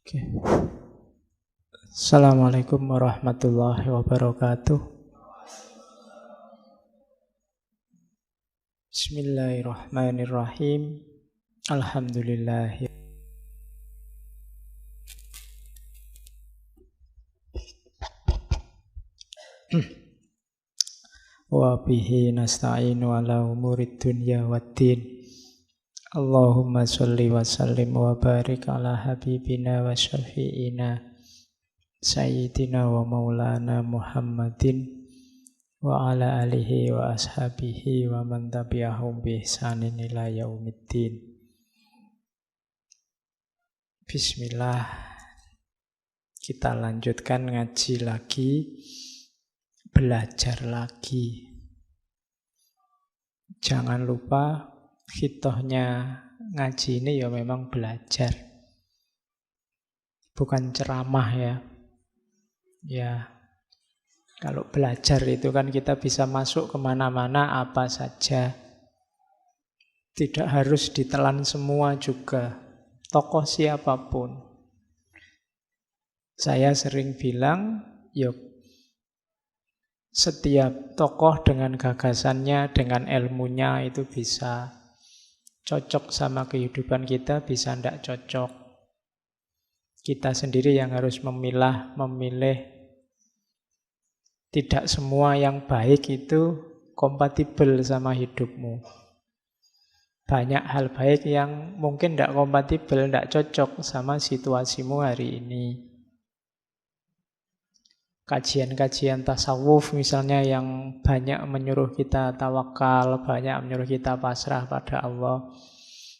Oke. Assalamualaikum warahmatullahi wabarakatuh. Bismillahirrahmanirrahim. Alhamdulillah. Wa bihi nasta'inu ala umurid dunya waddin. Allahumma sholli wa sallim wa barik ala habibina wa syafi'ina Sayyidina wa maulana Muhammadin wa ala alihi wa ashabihi wa man tabi'ahum bi ihsanin ila yaumiddin. Bismillah. Kita lanjutkan ngaji lagi, belajar lagi. Jangan lupa hitohnya ngaji ini ya memang belajar, bukan ceramah ya. Ya, kalau belajar itu kan kita bisa masuk kemana-mana apa saja. Tidak harus ditelan semua juga, tokoh siapapun. Saya sering bilang, yuk, setiap tokoh dengan gagasannya, dengan ilmunya itu bisa cocok sama kehidupan kita, bisa tidak cocok. Kita sendiri yang harus memilih. Tidak semua yang baik itu kompatibel sama hidupmu. Banyak hal baik yang mungkin tidak kompatibel, tidak cocok sama situasimu hari ini. Kajian-kajian tasawuf misalnya yang banyak menyuruh kita tawakal, banyak menyuruh kita pasrah pada Allah.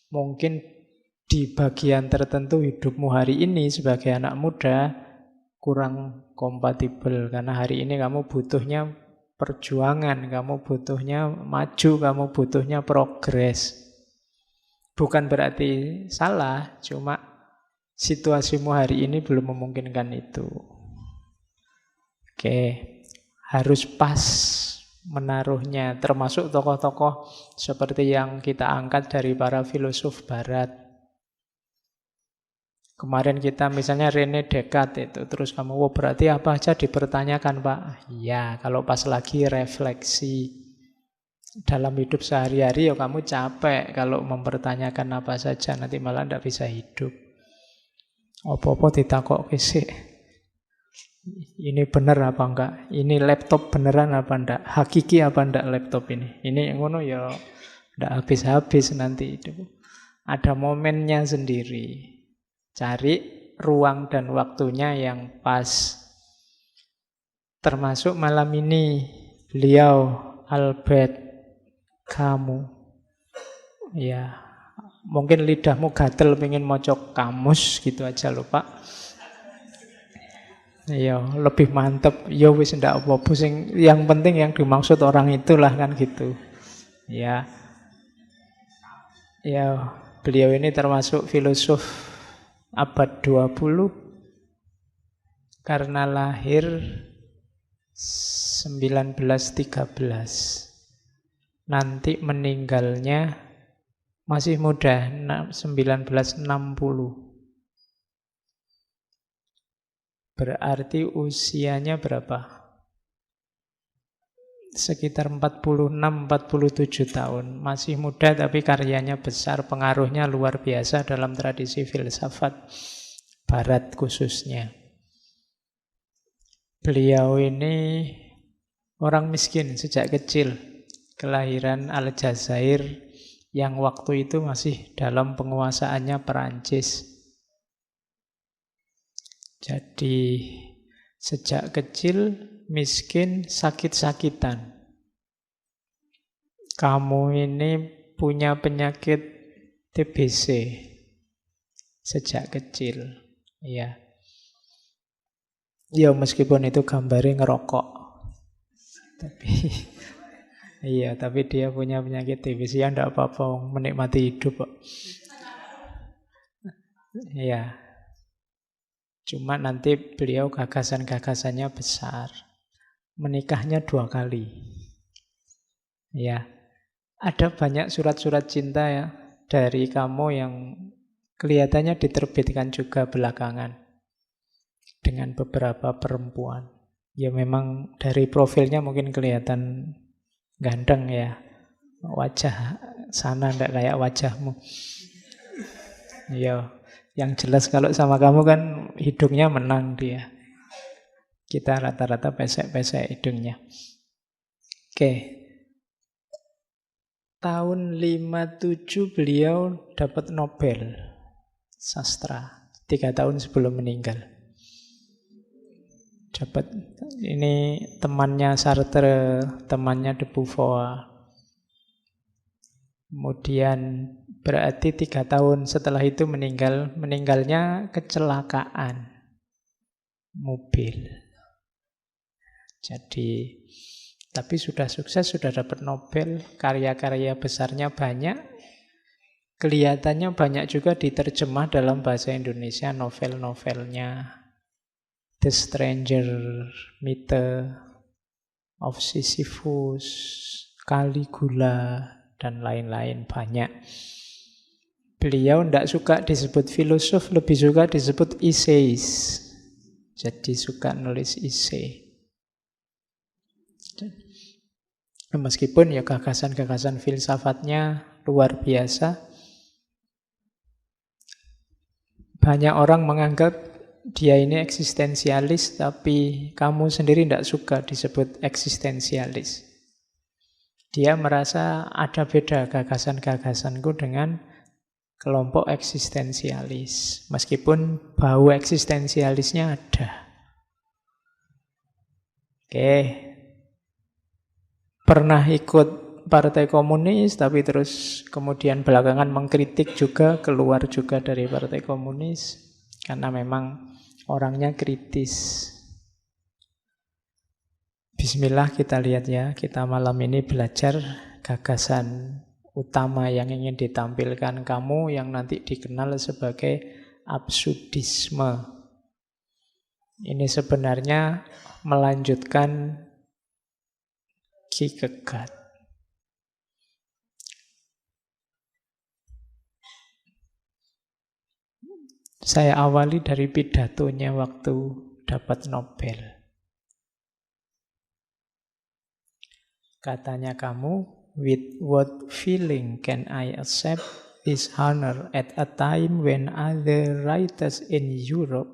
Mungkin di bagian tertentu hidupmu hari ini sebagai anak muda kurang kompatibel. Karena hari ini kamu butuhnya perjuangan, kamu butuhnya maju, kamu butuhnya progres. Bukan berarti salah, cuma situasimu hari ini belum memungkinkan itu. Oke, harus pas menaruhnya, termasuk tokoh-tokoh seperti yang kita angkat dari para filosof barat. Kemarin kita misalnya René Descartes itu, terus kamu, oh berarti apa aja dipertanyakan Pak? Ya, kalau pas lagi refleksi dalam hidup sehari-hari ya kamu capek kalau mempertanyakan apa saja, nanti malah tidak bisa hidup. Apa-apa ditakok sih. Ini benar apa enggak? Ini laptop beneran apa enggak? Hakiki apa enggak laptop ini? Ini yang ngono ya enggak habis-habis nanti itu. Ada momennya sendiri. Cari ruang dan waktunya yang pas. Termasuk malam ini beliau Albert Camus. Ya, mungkin lidahmu gatel pengen mocok kamus gitu aja lho Pak. Ya, lebih mantep. Ya wis ndak apa-apa sing yang penting yang dimaksud orang itulah kan gitu. Ya. Ya, beliau ini termasuk filosof abad 20 karena lahir 1913. Nanti meninggalnya masih muda, 1960. Berarti usianya berapa? Sekitar 46-47 tahun. Masih muda tapi karyanya besar, pengaruhnya luar biasa dalam tradisi filsafat barat khususnya. Beliau ini orang miskin sejak kecil. Kelahiran Aljazair yang waktu itu masih dalam penguasaannya Perancis. Jadi sejak kecil miskin, sakit-sakitan. Kamu ini punya penyakit TBC sejak kecil. Ya. Ya meskipun itu gambarnya ngerokok. Tapi dia punya penyakit TBC, ya enggak apa-apa, menikmati hidup kok. Iya. Cuma nanti beliau gagasan-gagasannya besar. Menikahnya 2 kali. Ya. Ada banyak surat-surat cinta ya dari kamu yang Kelihatannya diterbitkan juga belakangan dengan beberapa perempuan. Ya memang dari profilnya mungkin kelihatan ganteng ya. Wajah sana ndak kayak wajahmu. Ya, yang jelas kalau sama kamu kan hidungnya menang dia. Kita rata-rata pesek-pesek hidungnya. Oke. Tahun 57 beliau dapat Nobel sastra. 3 tahun sebelum meninggal. Dapat ini temannya Sartre, temannya de Beauvoir. Kemudian berarti 3 tahun setelah itu meninggalnya kecelakaan mobil. Jadi, tapi sudah sukses, sudah dapat Nobel, karya-karya besarnya banyak, kelihatannya banyak juga diterjemah dalam bahasa Indonesia novel-novelnya. The Stranger, Myth of Sisyphus, Caligula, dan lain-lain banyak. Beliau tidak suka disebut filosof, lebih suka disebut essayist. Jadi suka nulis essay. Meskipun ya gagasan-gagasan filsafatnya luar biasa. Banyak orang menganggap dia ini eksistensialis, tapi kamu sendiri tidak suka disebut eksistensialis. Dia merasa ada beda gagasan-gagasanku dengan kelompok eksistensialis. Meskipun bau eksistensialisnya ada. Oke. Pernah ikut Partai Komunis, tapi terus kemudian belakangan mengkritik juga, keluar juga dari Partai Komunis. Karena memang orangnya kritis. Bismillah kita lihat ya, kita malam ini belajar gagasan utama yang ingin ditampilkan kamu yang nanti dikenal sebagai absurdisme. Ini sebenarnya melanjutkan Kierkegaard. Saya awali dari pidatonya waktu dapat Nobel. Katanya kamu, with what feeling can I accept this honor at a time when other writers in Europe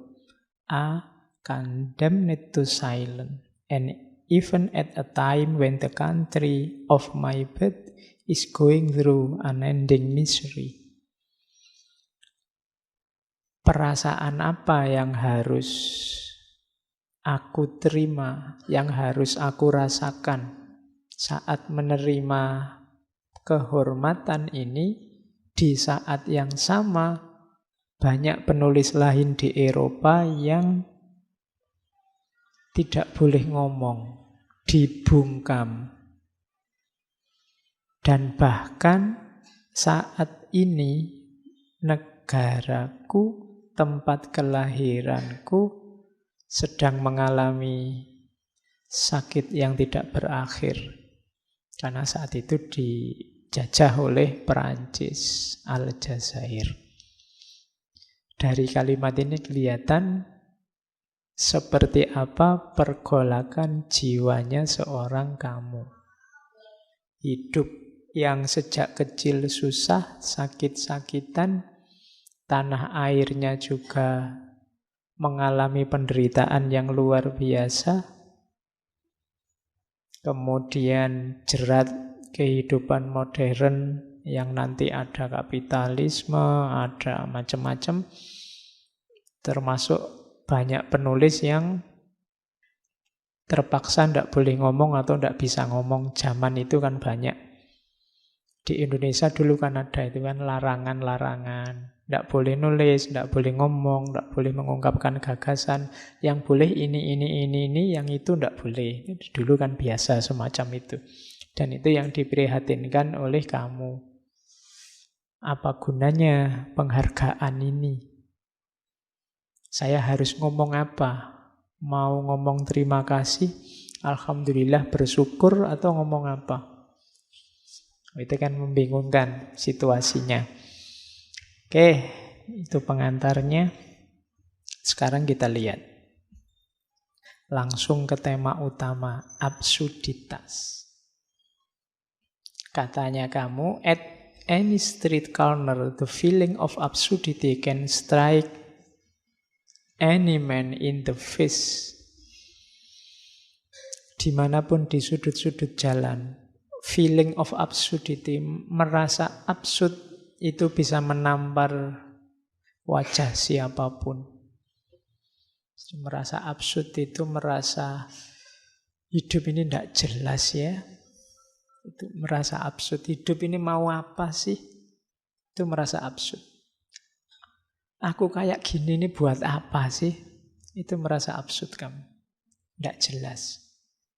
are condemned to silence, and even at a time when the country of my birth is going through unending misery. Perasaan apa yang harus aku terima, yang harus aku rasakan saat menerima kehormatan ini di saat yang sama banyak penulis lain di Eropa yang tidak boleh ngomong, dibungkam. Dan bahkan saat ini negaraku, tempat kelahiranku sedang mengalami sakit yang tidak berakhir. Karena saat itu dijajah oleh Perancis, Aljazair. Dari kalimat ini kelihatan seperti apa pergolakan jiwanya seorang kamu. Hidup yang sejak kecil susah, sakit-sakitan, tanah airnya juga mengalami penderitaan yang luar biasa. Kemudian jerat kehidupan modern yang nanti ada kapitalisme, ada macam-macam. Termasuk banyak penulis yang terpaksa tidak boleh ngomong atau tidak bisa ngomong. Zaman itu kan banyak. Di Indonesia dulu kan ada itu kan larangan-larangan. Tidak boleh nulis, tidak boleh ngomong, tidak boleh mengungkapkan gagasan. Yang boleh ini, yang itu tidak boleh. Dulu kan biasa semacam itu. Dan itu yang diprihatinkan oleh kamu. Apa gunanya penghargaan ini? Saya harus ngomong apa? Mau ngomong terima kasih, alhamdulillah, bersyukur, atau ngomong apa? Itu kan membingungkan situasinya. Oke, itu pengantarnya. Sekarang kita lihat. Langsung ke tema utama, absurditas. Katanya kamu, at any street corner, the feeling of absurdity can strike any man in the face. Dimanapun di sudut-sudut jalan, feeling of absurdity, merasa absurd itu bisa menampar wajah siapapun. Merasa absurd itu merasa hidup ini tidak jelas ya. Itu merasa absurd. Hidup ini mau apa sih? Itu merasa absurd. Aku kayak gini ini buat apa sih? Itu merasa absurd kamu. Tidak jelas.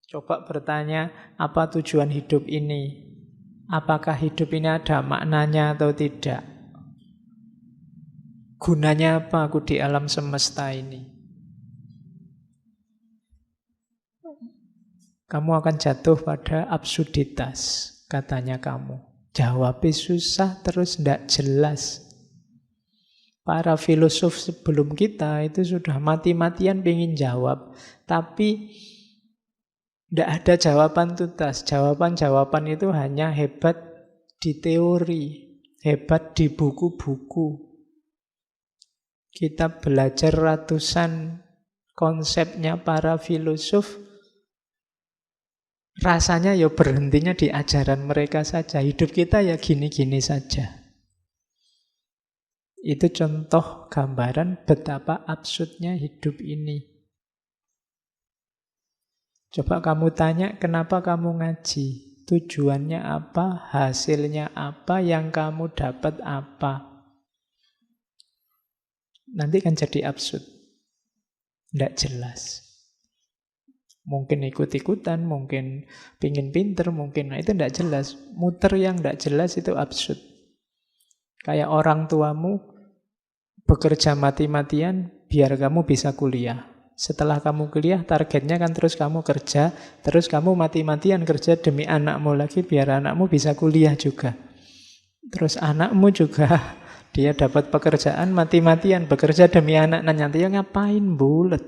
Coba bertanya, apa tujuan hidup ini? Apakah hidup ini ada maknanya atau tidak? Gunanya apa aku di alam semesta ini? Kamu akan jatuh pada absurditas, katanya kamu. Jawabnya susah terus tidak jelas. Para filosof sebelum kita itu sudah mati-matian pengen jawab. Tapi tidak ada jawaban tuntas. Jawaban-jawaban itu hanya hebat di teori, hebat di buku-buku. Kita belajar ratusan konsepnya para filosof, rasanya ya berhentinya di ajaran mereka saja. Hidup kita ya gini-gini saja. Itu contoh gambaran betapa absurdnya hidup ini. Coba kamu tanya, kenapa kamu ngaji? Tujuannya apa? Hasilnya apa? Yang kamu dapat apa? Nanti kan jadi absurd. Tidak jelas. Mungkin ikut-ikutan, mungkin pingin pinter, mungkin itu tidak jelas. Muter yang tidak jelas itu absurd. Kayak orang tuamu bekerja mati-matian biar kamu bisa kuliah. Setelah kamu kuliah, targetnya kan terus kamu kerja, terus kamu mati-matian kerja demi anakmu lagi biar anakmu bisa kuliah juga. Terus anakmu juga dia dapat pekerjaan mati-matian bekerja demi anak. Nah nanti ya ngapain bulet?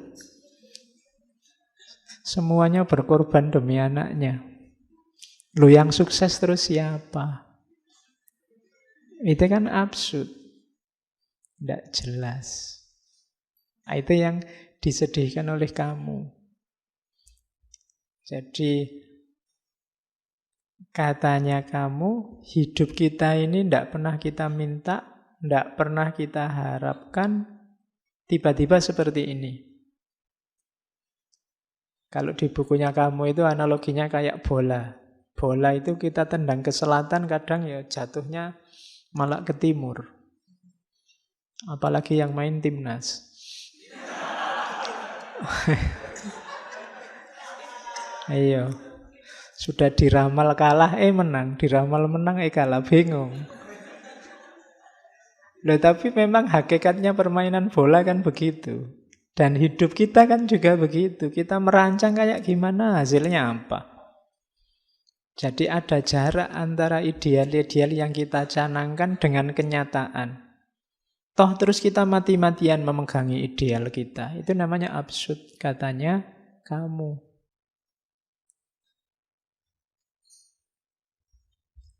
Semuanya berkorban demi anaknya. Lo yang sukses terus siapa? Itu kan absurd. Tidak jelas. Nah, itu yang disedihkan oleh kamu. Jadi katanya kamu, hidup kita ini tidak pernah kita minta, tidak pernah kita harapkan, tiba-tiba seperti ini. Kalau di bukunya kamu itu analoginya kayak bola. Bola itu kita tendang ke selatan, kadang ya jatuhnya malah ke timur. Apalagi yang main timnas. Ayo. Sudah diramal kalah, menang. Diramal menang, kalah. Bingung. Loh, tapi memang hakikatnya permainan bola kan begitu. Dan hidup kita kan juga begitu. Kita merancang kayak gimana, hasilnya apa. Jadi ada jarak antara ideal-ideal yang kita canangkan dengan kenyataan. Toh terus kita mati-matian memegangi ideal kita. Itu namanya absurd, katanya kamu.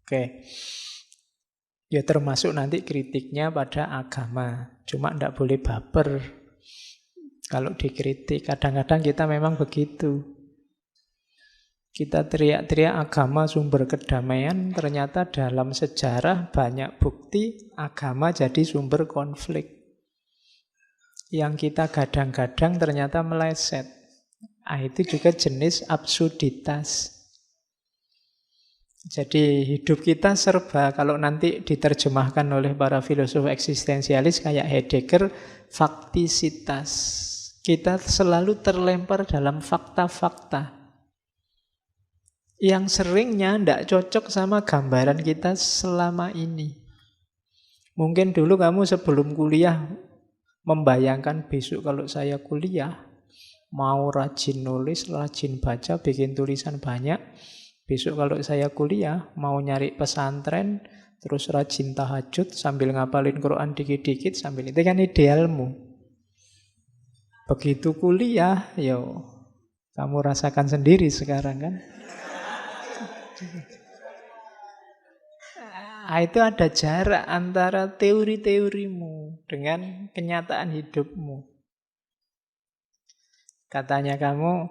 Oke. Ya termasuk nanti kritiknya pada agama. Cuma tidak boleh baper. Kalau dikritik, kadang-kadang kita memang begitu. Kita teriak-teriak agama sumber kedamaian, ternyata dalam sejarah banyak bukti agama jadi sumber konflik. Yang kita gadang-gadang ternyata meleset. Itu juga jenis absurditas. Jadi hidup kita serba, kalau nanti diterjemahkan oleh para filosof eksistensialis kayak Heidegger, faktisitas. Kita selalu terlempar dalam fakta-fakta yang seringnya tidak cocok sama gambaran kita selama ini. Mungkin dulu kamu sebelum kuliah membayangkan besok kalau saya kuliah, mau rajin nulis, rajin baca, bikin tulisan banyak. Besok kalau saya kuliah, mau nyari pesantren, terus rajin tahajud sambil ngapalin Quran dikit-dikit sambil itu kan idealmu. Begitu kuliah, yo kamu rasakan sendiri sekarang kan. Itu ada jarak antara teori-teorimu dengan kenyataan hidupmu. Katanya kamu,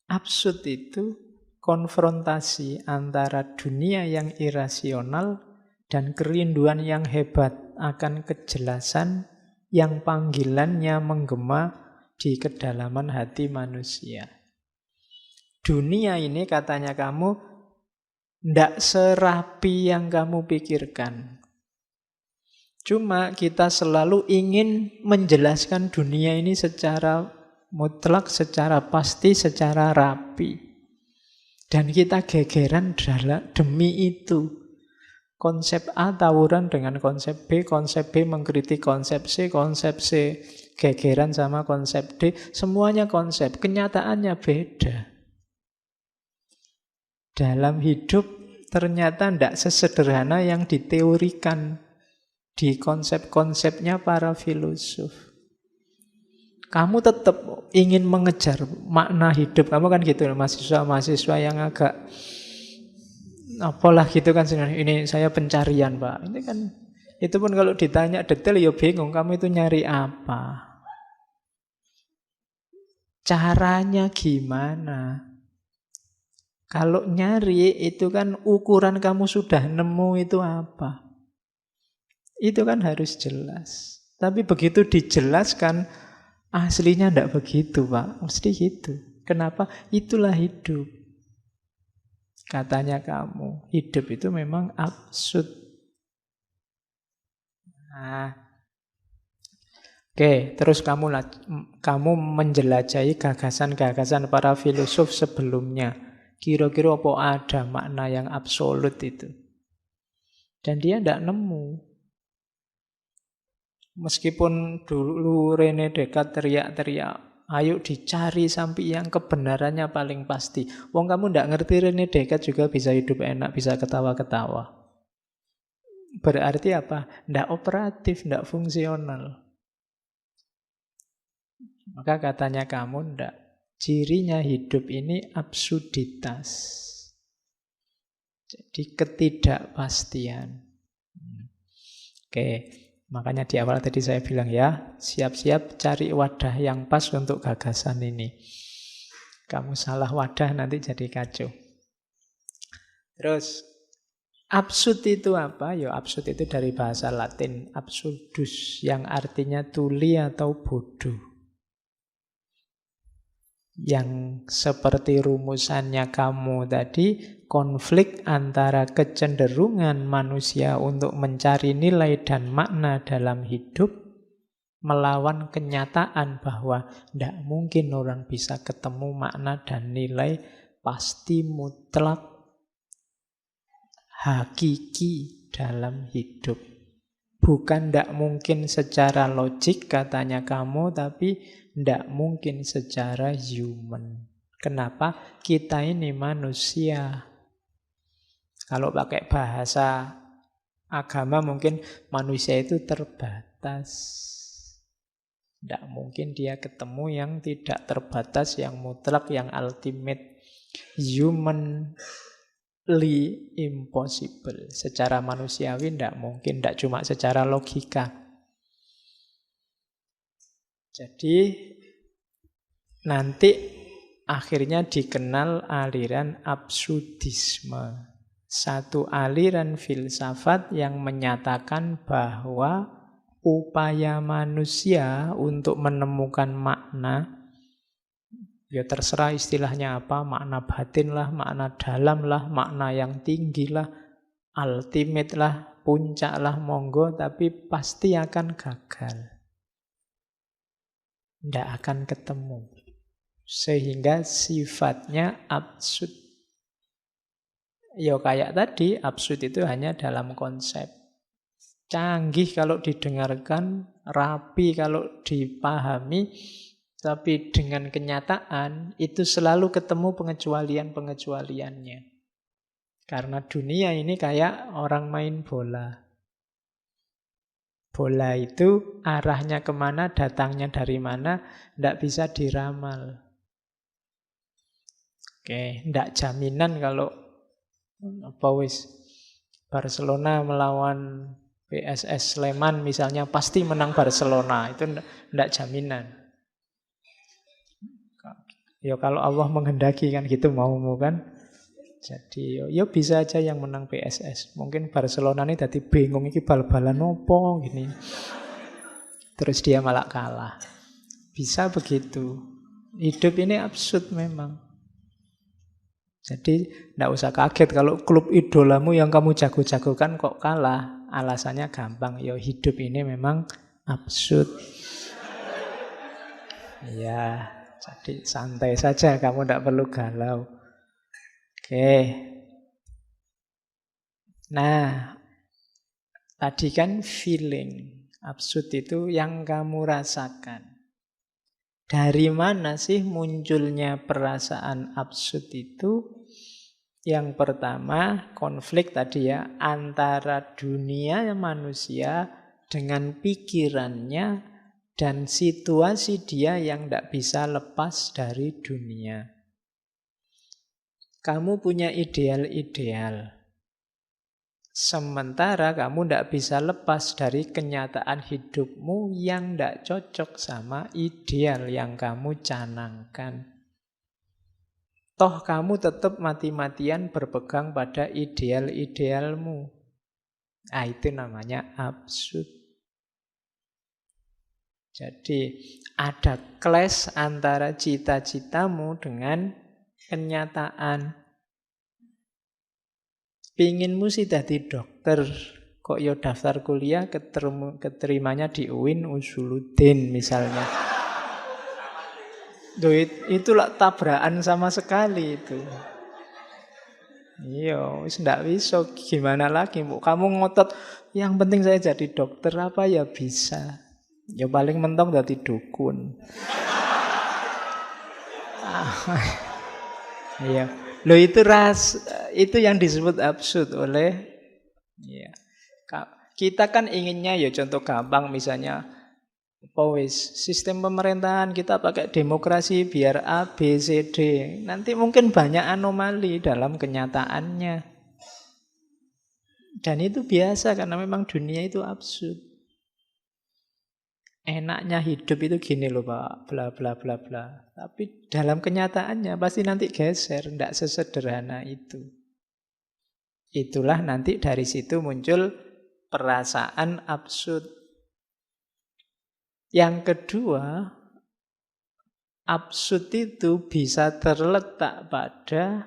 absurd itu konfrontasi antara dunia yang irasional dan kerinduan yang hebat akan kejelasan yang panggilannya menggema di kedalaman hati manusia. Dunia ini katanya kamu ndak serapi yang kamu pikirkan. Cuma kita selalu ingin menjelaskan dunia ini secara mutlak, secara pasti, secara rapi. Dan kita gegeran demi itu. Konsep A tawuran dengan konsep B mengkritik konsep C gegeran sama konsep D. Semuanya konsep, kenyataannya beda. Dalam hidup ternyata tidak sesederhana yang diteorikan di konsep-konsepnya para filosof. Kamu tetap ingin mengejar makna hidup. Kamu kan gitu, mahasiswa-mahasiswa yang agak apalah gitu kan. Ini saya pencarian, Pak. Ini kan, itu pun kalau ditanya detail ya bingung. Kamu itu nyari apa? Caranya gimana? Kalau nyari itu kan ukuran kamu sudah nemu itu apa. Itu kan harus jelas. Tapi begitu dijelaskan, aslinya tidak begitu, Pak. Mesti gitu. Kenapa? Itulah hidup. Katanya kamu, hidup itu memang absurd. Nah, oke, terus kamu menjelajahi gagasan-gagasan para filosof sebelumnya. Kira-kira apa ada makna yang absolut itu? Dan dia tidak nemu. Meskipun dulu René Descartes teriak-teriak, ayo dicari sampai yang kebenarannya paling pasti. Wong kamu tidak ngerti René Descartes juga bisa hidup enak, bisa ketawa-ketawa. Berarti apa? Tidak operatif, tidak fungsional. Maka katanya kamu tidak. Cirinya hidup ini absurditas. Jadi ketidakpastian. Oke, makanya di awal tadi saya bilang ya, siap-siap cari wadah yang pas untuk gagasan ini. Kamu salah wadah nanti jadi kacau. Terus, absurd itu apa? Ya, absurd itu dari bahasa Latin, absurdus, yang artinya tuli atau bodoh. Yang seperti rumusannya kamu tadi, konflik antara kecenderungan manusia untuk mencari nilai dan makna dalam hidup melawan kenyataan bahwa tidak mungkin orang bisa ketemu makna dan nilai pasti mutlak hakiki dalam hidup. Bukan tidak mungkin secara logik katanya kamu, tapi tidak mungkin secara human. Kenapa? Kita ini manusia. Kalau pakai bahasa agama mungkin manusia itu terbatas. Tidak mungkin dia ketemu yang tidak terbatas, yang mutlak, yang ultimate. Humanly impossible. Secara manusiawi tidak mungkin, tidak cuma secara logika. Jadi nanti akhirnya dikenal aliran absurdisme. Satu aliran filsafat yang menyatakan bahwa upaya manusia untuk menemukan makna, ya terserah istilahnya apa, makna batin lah, makna dalam lah, makna yang tinggi lah, ultimate lah, puncak lah, monggo, tapi pasti akan gagal. Tidak akan ketemu. Sehingga sifatnya absurd. Ya kayak tadi, absurd itu hanya dalam konsep. Canggih kalau didengarkan, rapi kalau dipahami, tapi dengan kenyataan itu selalu ketemu pengecualian-pengecualiannya. Karena dunia ini kayak orang main bola. Bola itu arahnya kemana, datangnya dari mana, tidak bisa diramal. Oke, tidak jaminan kalau apa wis Barcelona melawan PSS Sleman misalnya pasti menang Barcelona. Itu tidak jaminan. Ya kalau Allah menghendaki kan gitu maumu kan. Jadi ya bisa aja yang menang PSS. Mungkin Barcelona ini tadi bingung iki bal-balan opo gini. Terus dia malah kalah. Bisa begitu. Hidup ini absurd memang. Jadi tidak usah kaget kalau klub idolamu yang kamu jago-jagokan kok kalah. Alasannya gampang. Ya hidup ini memang absurd. Ya, jadi santai saja. Kamu tidak perlu galau. Oke. Nah, tadi kan feeling. Absurd itu yang kamu rasakan. Dari mana sih munculnya perasaan absurd itu? Yang pertama, konflik tadi ya, antara dunia manusia dengan pikirannya dan situasi dia yang tidak bisa lepas dari dunia. Kamu punya ideal-ideal. Sementara kamu tidak bisa lepas dari kenyataan hidupmu yang tidak cocok sama ideal yang kamu canangkan. Toh kamu tetap mati-matian berpegang pada ideal-idealmu. Nah, itu namanya absurd. Jadi ada clash antara cita-citamu dengan kenyataan. Pinginmu sih jadi dokter, kok yo daftar kuliah keterimanya di UIN Usuluddin misalnya. Itulah tabrakan sama sekali itu. Iya, wis ndak bisa gimana lagi, Bu. Kamu ngotot yang penting saya jadi dokter apa ya bisa. Ya paling mentok jadi dukun. Iya. Loh itu yang disebut absurd oleh ya. Kita kan inginnya ya contoh gampang misalnya sistem pemerintahan kita pakai demokrasi biar A, B, C, D. Nanti mungkin banyak anomali dalam kenyataannya. Dan itu biasa karena memang dunia itu absurd. Enaknya hidup itu gini loh Pak, bla bla bla bla. Tapi dalam kenyataannya pasti nanti geser, tidak sesederhana itu. Itulah nanti dari situ muncul perasaan absurd. Yang kedua, absurd itu bisa terletak pada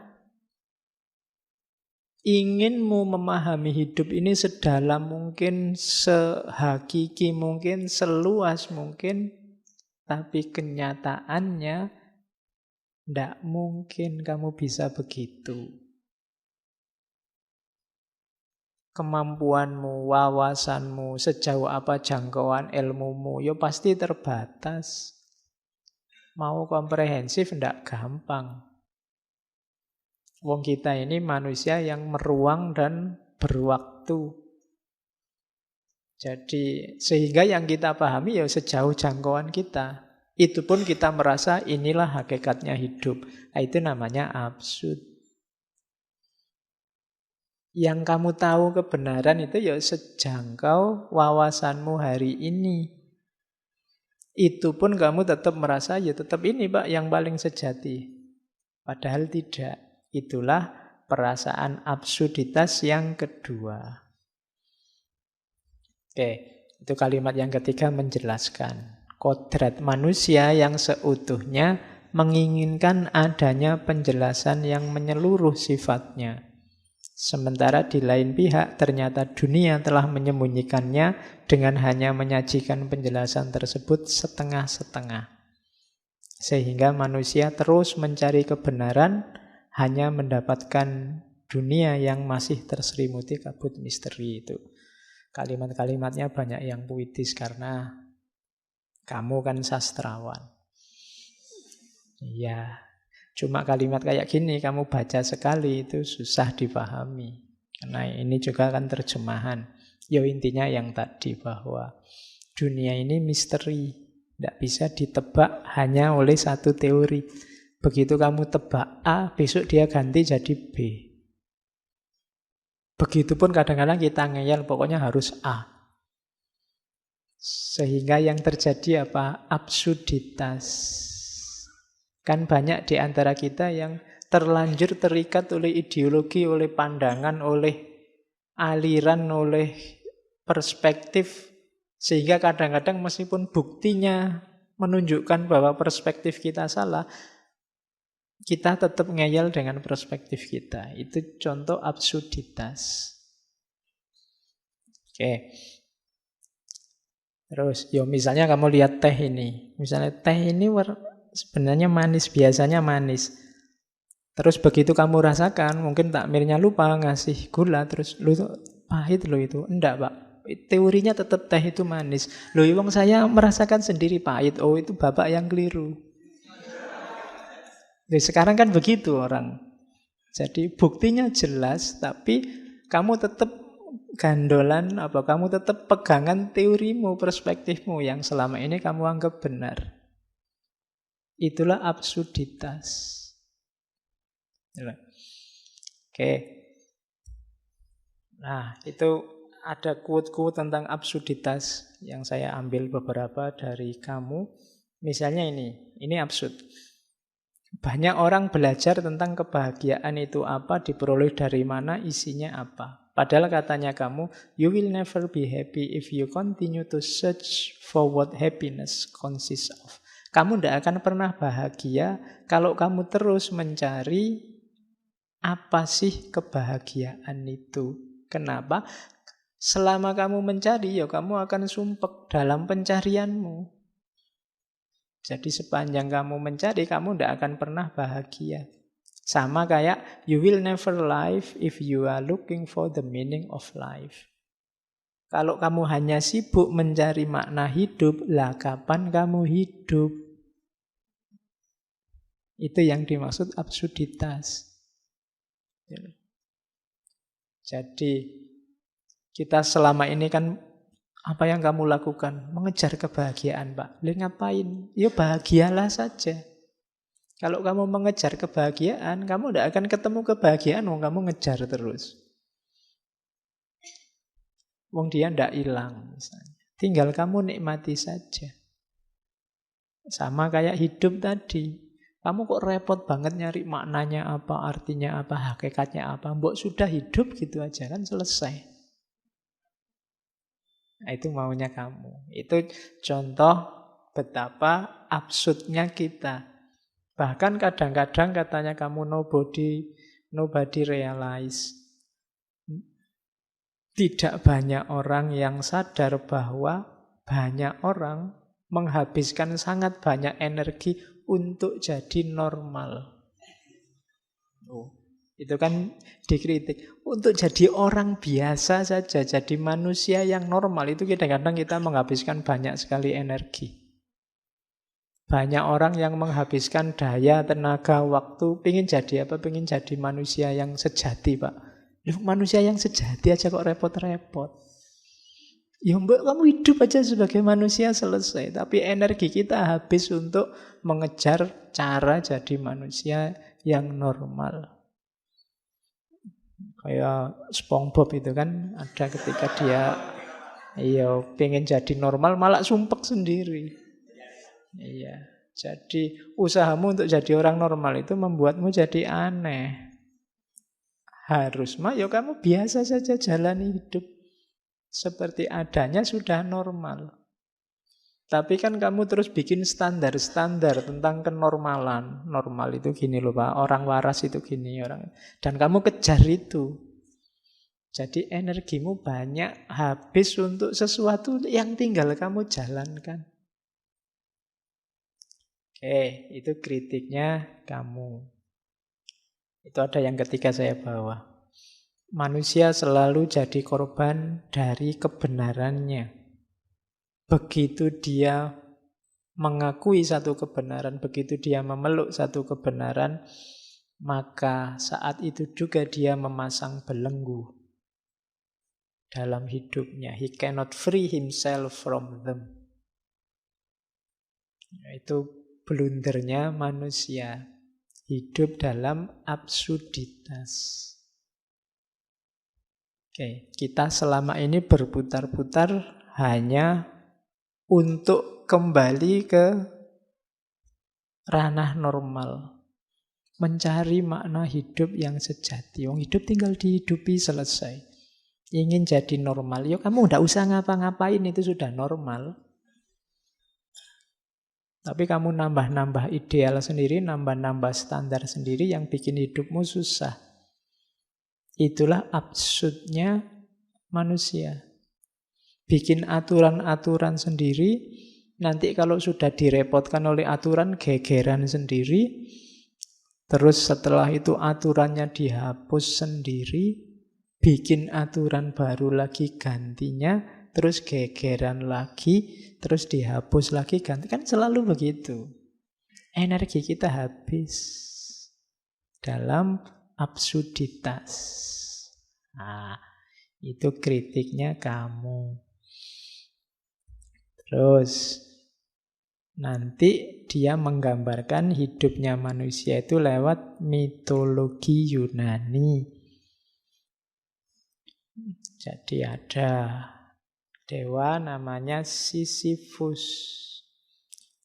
inginmu memahami hidup ini sedalam mungkin, sehakiki mungkin, seluas mungkin, tapi kenyataannya tidak mungkin kamu bisa begitu. Kemampuanmu, wawasanmu, sejauh apa jangkauan ilmumu, ya pasti terbatas. Mau komprehensif tidak gampang. Wong kita ini manusia yang meruang dan berwaktu. Jadi sehingga yang kita pahami ya sejauh jangkauan kita. Itu pun kita merasa inilah hakikatnya hidup. Nah, itu namanya absurd. Yang kamu tahu kebenaran itu ya sejangkau wawasanmu hari ini. Itu pun kamu tetap merasa ya tetap ini Pak yang paling sejati. Padahal tidak. Itulah perasaan absurditas yang kedua. Oke, itu kalimat yang ketiga menjelaskan. Kodrat manusia yang seutuhnya menginginkan adanya penjelasan yang menyeluruh sifatnya. Sementara di lain pihak ternyata dunia telah menyembunyikannya dengan hanya menyajikan penjelasan tersebut setengah-setengah. Sehingga manusia terus mencari kebenaran hanya mendapatkan dunia yang masih terselimuti kabut misteri itu. Kalimat-kalimatnya banyak yang puitis karena kamu kan sastrawan. Iya. Cuma kalimat kayak gini kamu baca sekali itu susah dipahami. Karena ini juga kan terjemahan. Ya intinya yang tadi bahwa dunia ini misteri. Tidak bisa ditebak hanya oleh satu teori. Begitu kamu tebak A, besok dia ganti jadi B. Begitupun kadang-kadang kita ngeyel, pokoknya harus A. Sehingga yang terjadi apa? Absurditas. Kan banyak di antara kita yang terlanjur terikat oleh ideologi, oleh pandangan, oleh aliran, oleh perspektif. Sehingga kadang-kadang meskipun buktinya menunjukkan bahwa perspektif kita salah, kita tetap ngeyel dengan perspektif kita. Itu contoh absurditas. Oke. Terus, yo misalnya kamu lihat teh ini. Misalnya teh ini sebenarnya manis, biasanya manis. Terus begitu kamu rasakan, mungkin takmirnya lupa ngasih gula, terus lu itu pahit lo itu. Enggak, Pak. Teorinya tetap teh itu manis. Loh, wong saya merasakan sendiri pahit. Oh, itu Bapak yang keliru. Jadi sekarang kan begitu orang. Jadi buktinya jelas, tapi kamu tetap gandolan, kamu tetap pegangan teorimu, perspektifmu yang selama ini kamu anggap benar. Itulah absurditas. Oke. Nah, itu ada quote-quote tentang absurditas yang saya ambil beberapa dari kamu. Misalnya ini absurd. Banyak orang belajar tentang kebahagiaan itu apa, diperoleh dari mana, isinya apa. Padahal katanya kamu, you will never be happy if you continue to search for what happiness consists of. Kamu tidak akan pernah bahagia kalau kamu terus mencari apa sih kebahagiaan itu. Kenapa? Selama kamu mencari, ya kamu akan sumpek dalam pencarianmu. Jadi sepanjang kamu mencari, kamu tidak akan pernah bahagia. Sama kayak you will never live if you are looking for the meaning of life. Kalau kamu hanya sibuk mencari makna hidup, lah kapan kamu hidup? Itu yang dimaksud absurditas. Jadi kita selama ini kan apa yang kamu lakukan? Mengejar kebahagiaan, Pak. Lalu ngapain? Ya bahagialah saja. Kalau kamu mengejar kebahagiaan, kamu tidak akan ketemu kebahagiaan, kamu ngejar terus. Wong dia tidak hilang misalnya. Tinggal kamu nikmati saja. Sama kayak hidup tadi. Kamu kok repot banget nyari maknanya apa, artinya apa, hakikatnya apa. Mbok sudah hidup gitu aja kan selesai. Nah, itu maunya kamu. Itu contoh betapa absurdnya kita. Bahkan kadang-kadang katanya kamu nobody realize. Tidak banyak orang yang sadar bahwa banyak orang menghabiskan sangat banyak energi untuk jadi normal. Itu kan dikritik. Untuk jadi orang biasa saja, jadi manusia yang normal, itu kadang-kadang kita menghabiskan banyak sekali energi. Banyak orang yang menghabiskan daya, tenaga, waktu, pengen jadi apa? Pengen jadi manusia yang sejati, Pak. Manusia yang sejati aja kok repot-repot. Ya mbak, kamu hidup aja sebagai manusia selesai. Tapi energi kita habis untuk mengejar cara jadi manusia yang normal. Kayak SpongeBob itu kan, ada ketika dia pengen jadi normal, malah sumpek sendiri. Iya, jadi usahamu untuk jadi orang normal itu membuatmu jadi aneh. Harus ya kamu biasa saja jalani hidup seperti adanya sudah normal. Tapi kan kamu terus bikin standar-standar tentang kenormalan. Normal itu gini loh Pak, orang waras itu gini orang. Dan kamu kejar itu. Jadi energimu banyak habis untuk sesuatu yang tinggal kamu jalankan. Oke, itu kritiknya kamu. Itu ada yang ketiga saya bawa. Manusia selalu jadi korban dari kebenarannya. Begitu dia mengakui satu kebenaran, begitu dia memeluk satu kebenaran, maka saat itu juga dia memasang belenggu dalam hidupnya. He cannot free himself from them. Itu blundernya manusia. Hidup dalam absurditas. Oke, kita selama ini berputar-putar hanya untuk kembali ke ranah normal. Mencari makna hidup yang sejati. Wong hidup tinggal dihidupi, selesai. Ingin jadi normal, ya kamu nggak usah ngapa-ngapain, itu sudah normal. Tapi kamu nambah-nambah ideal sendiri, nambah-nambah standar sendiri yang bikin hidupmu susah. Itulah absurdnya manusia. Bikin aturan-aturan sendiri, nanti kalau sudah direpotkan oleh aturan, gegeran sendiri. Terus setelah itu aturannya dihapus sendiri, bikin aturan baru lagi gantinya, terus gegeran lagi, terus dihapus lagi, ganti. Kan selalu begitu. Energi kita habis dalam absurditas. Nah, itu kritiknya kamu. Terus nanti dia menggambarkan hidupnya manusia itu lewat mitologi Yunani. Jadi ada dewa namanya Sisyphus.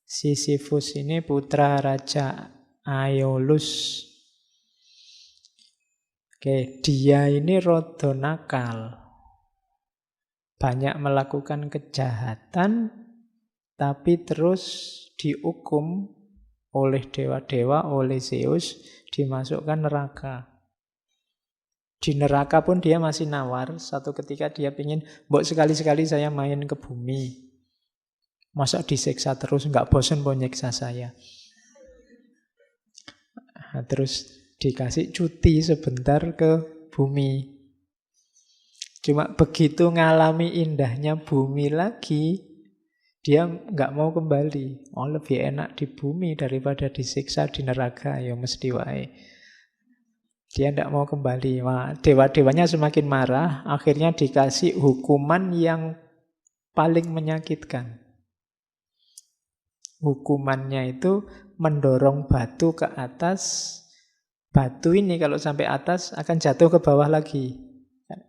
Sisyphus ini putra Raja Aeolus. Oke, dia ini rada nakal. Banyak melakukan kejahatan, tapi terus dihukum oleh dewa-dewa, oleh Zeus, dimasukkan neraka. Di neraka pun dia masih nawar. Satu ketika dia ingin, mbok sekali-sekali saya main ke bumi. Masa disiksa terus, nggak bosan mau nyiksa saya. Nah, terus dikasih cuti sebentar ke bumi. Cuma begitu ngalami indahnya bumi lagi, dia nggak mau kembali. Oh, lebih enak di bumi daripada disiksa di neraka, ya mesti wae. Dia tidak mau kembali. Wah, dewa-dewanya semakin marah, akhirnya dikasih hukuman yang paling menyakitkan. Hukumannya itu mendorong batu ke atas. Batu ini kalau sampai atas akan jatuh ke bawah lagi.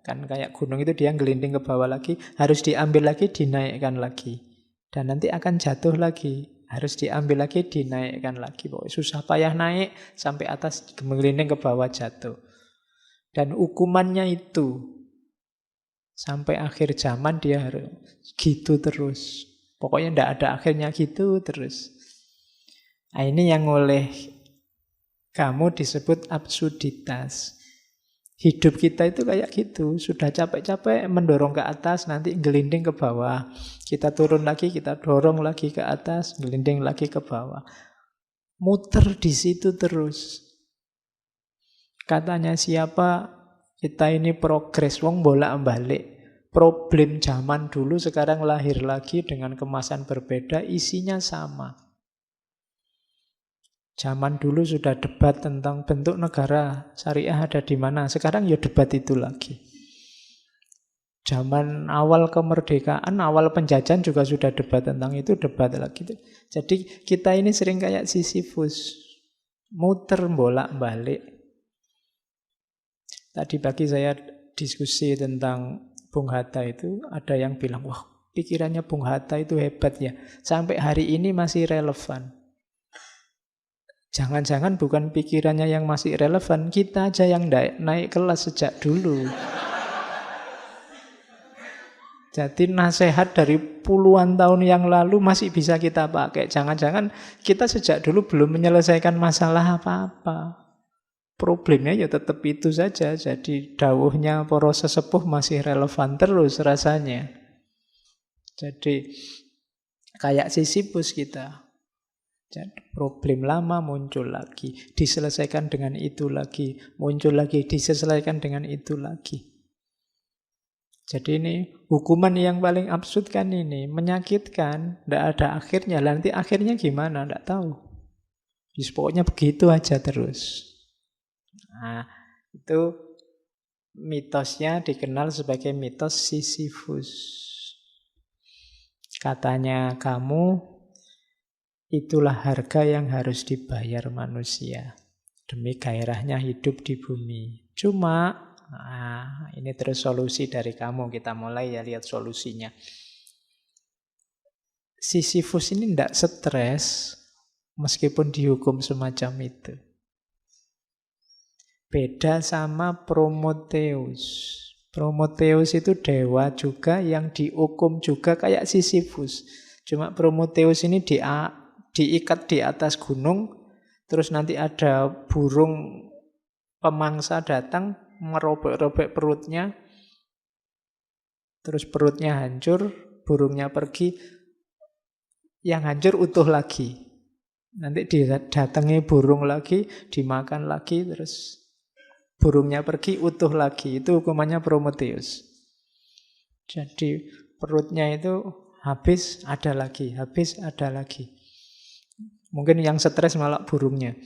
Kan kayak gunung itu dia gelinding ke bawah lagi, harus diambil lagi, dinaikkan lagi. Dan nanti akan jatuh lagi. Harus diambil lagi, dinaikkan lagi. Pokoknya susah payah naik, sampai atas, menggelinding ke bawah, jatuh. Dan hukumannya itu, sampai akhir zaman dia harus gitu terus. Pokoknya tidak ada akhirnya gitu terus. Nah, ini yang oleh kamu disebut absurditas. Hidup kita itu kayak gitu. Sudah capek-capek mendorong ke atas, nanti gelinding ke bawah. Kita turun lagi, kita dorong lagi ke atas, gelinding lagi ke bawah. Muter di situ terus. Katanya siapa, kita ini progres, wong bolak-balik. Problem zaman dulu sekarang lahir lagi dengan kemasan berbeda, isinya sama. Zaman dulu sudah debat tentang bentuk negara syariah ada di mana. Sekarang ya debat itu lagi. Zaman awal kemerdekaan, awal penjajahan juga sudah debat tentang itu, debat lagi. Jadi kita ini sering kayak Sisyphus, muter bolak-balik. Tadi pagi saya diskusi tentang Bung Hatta itu, ada yang bilang, wah pikirannya Bung Hatta itu hebat ya. Sampai hari ini masih relevan. Jangan-jangan bukan pikirannya yang masih relevan, kita aja yang naik kelas sejak dulu. Jadi nasihat dari puluhan tahun yang lalu masih bisa kita pakai. Jangan-jangan kita sejak dulu belum menyelesaikan masalah apa-apa. Problemnya ya tetap itu saja. Jadi dawuhnya para sesepuh masih relevan terus rasanya. Jadi kayak Sisyphus kita. Jadi problem lama muncul lagi, diselesaikan dengan itu lagi, muncul lagi, diselesaikan dengan itu lagi. Jadi ini hukuman yang paling absurd kan ini. Menyakitkan, tidak ada akhirnya. Nanti akhirnya gimana, tidak tahu. Jadi pokoknya begitu aja terus. Nah, itu mitosnya dikenal sebagai mitos Sisyphus. Katanya kamu, itulah harga yang harus dibayar manusia demi gairahnya hidup di bumi. Cuma, ini terus solusi dari kamu. Kita mulai ya lihat solusinya. Sisyphus ini tidak stres meskipun dihukum semacam itu. Beda sama Prometheus. Prometheus itu dewa juga yang dihukum juga kayak Sisyphus. Cuma Prometheus ini diikat di atas gunung, terus nanti ada burung pemangsa datang, merobek-robek perutnya, terus perutnya hancur, burungnya pergi, yang hancur utuh lagi. Nanti didatangi burung lagi, dimakan lagi, terus burungnya pergi, utuh lagi. Itu hukumannya Prometheus. Jadi perutnya itu habis, ada lagi, habis, ada lagi. Mungkin yang stres malah burungnya.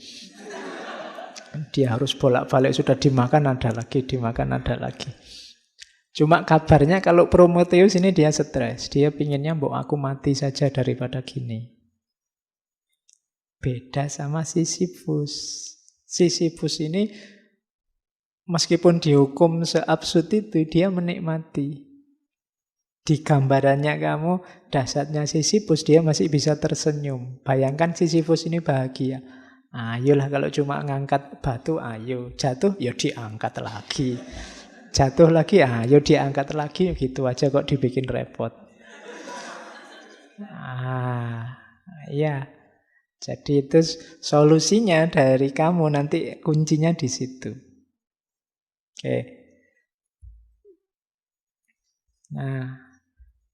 Dia harus bolak-balik, sudah dimakan ada lagi, dimakan ada lagi. Cuma kabarnya kalau Prometheus ini dia stres. Dia pinginnya mbok aku mati saja daripada gini. Beda sama Sisyphus. Sisyphus ini meskipun dihukum seabsurd itu, dia menikmati. Di gambarannya kamu, dasarnya Sisyphus, dia masih bisa tersenyum. Bayangkan Sisyphus ini bahagia. Ayolah kalau cuma ngangkat batu, ayo. Jatuh, ya diangkat lagi. Jatuh lagi, ayo diangkat lagi. Gitu aja kok dibikin repot. Ya. Jadi itu solusinya dari kamu, nanti kuncinya di situ. Oke. Nah,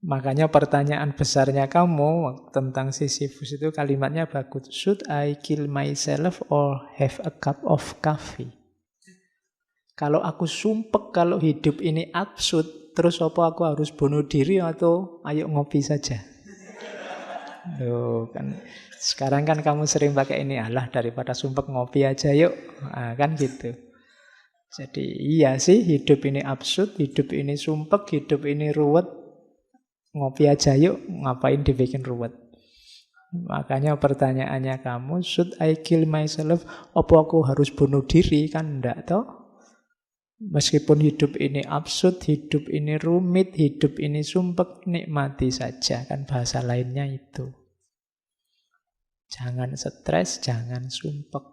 makanya pertanyaan besarnya kamu tentang Sisyphus itu kalimatnya bagus. Should I kill myself or have a cup of coffee? Kalau aku sumpek kalau hidup ini absurd, terus apa aku harus bunuh diri atau ayo ngopi saja? Loh, kan sekarang kan kamu sering pakai ini, alah daripada sumpek ngopi aja yuk. Kan gitu. Jadi iya sih, hidup ini absurd, hidup ini sumpek, hidup ini ruwet. Ngopi aja yuk, ngapain dibikin ruwet. Makanya pertanyaannya kamu, should I kill myself? Apa aku harus bunuh diri? Kan enggak toh? Meskipun hidup ini absurd, hidup ini rumit, hidup ini sumpek, nikmati saja. Kan bahasa lainnya itu. Jangan stres, jangan sumpek.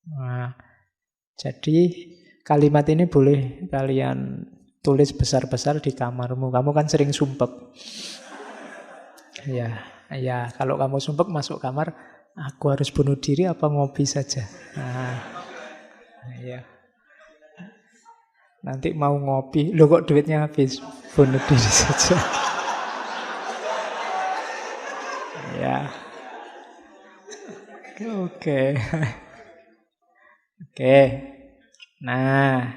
Nah, jadi kalimat ini boleh kalian tulis besar-besar di kamarmu. Kamu kan sering sumpek. Ya, kalau kamu sumpek masuk kamar, aku harus bunuh diri apa ngopi saja. Ya. Nanti mau ngopi, loh kok duitnya habis, bunuh diri saja. Ya. Oke. Nah,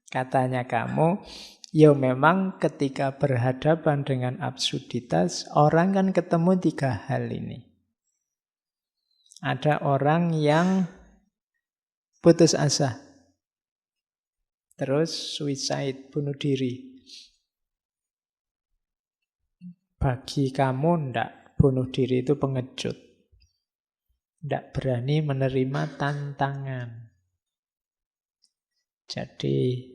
katanya kamu, ya memang ketika berhadapan dengan absurditas, orang kan ketemu 3 hal ini. Ada orang yang putus asa, terus suicide, bunuh diri. Bagi kamu enggak, bunuh diri itu pengecut. Enggak berani menerima tantangan. Jadi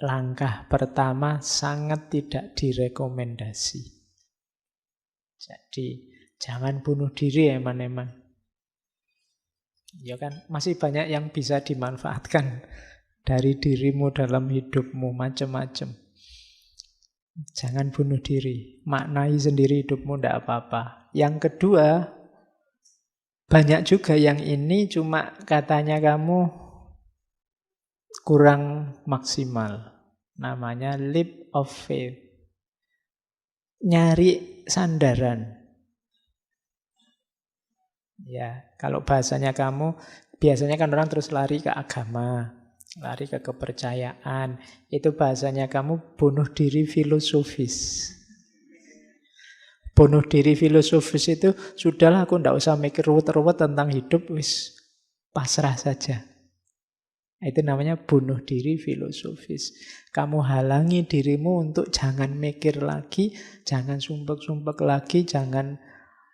langkah pertama sangat tidak direkomendasi. Jadi jangan bunuh diri eman-eman. Ya kan, masih banyak yang bisa dimanfaatkan dari dirimu dalam hidupmu, macam-macam. Jangan bunuh diri, maknai sendiri hidupmu, tidak apa-apa. Yang kedua, banyak juga yang ini cuma katanya kamu kurang maksimal. Namanya leap of faith. Nyari sandaran. Ya, kalau bahasanya kamu, biasanya kan orang terus lari ke agama. lari ke kepercayaan. Itu bahasanya kamu bunuh diri filosofis. Bunuh diri filosofis itu, sudahlah aku ndak usah mikir ruwet-ruwet tentang hidup, wis pasrah saja. Itu namanya bunuh diri filosofis. Kamu halangi dirimu untuk jangan mikir lagi, jangan sumpek-sumpek lagi, jangan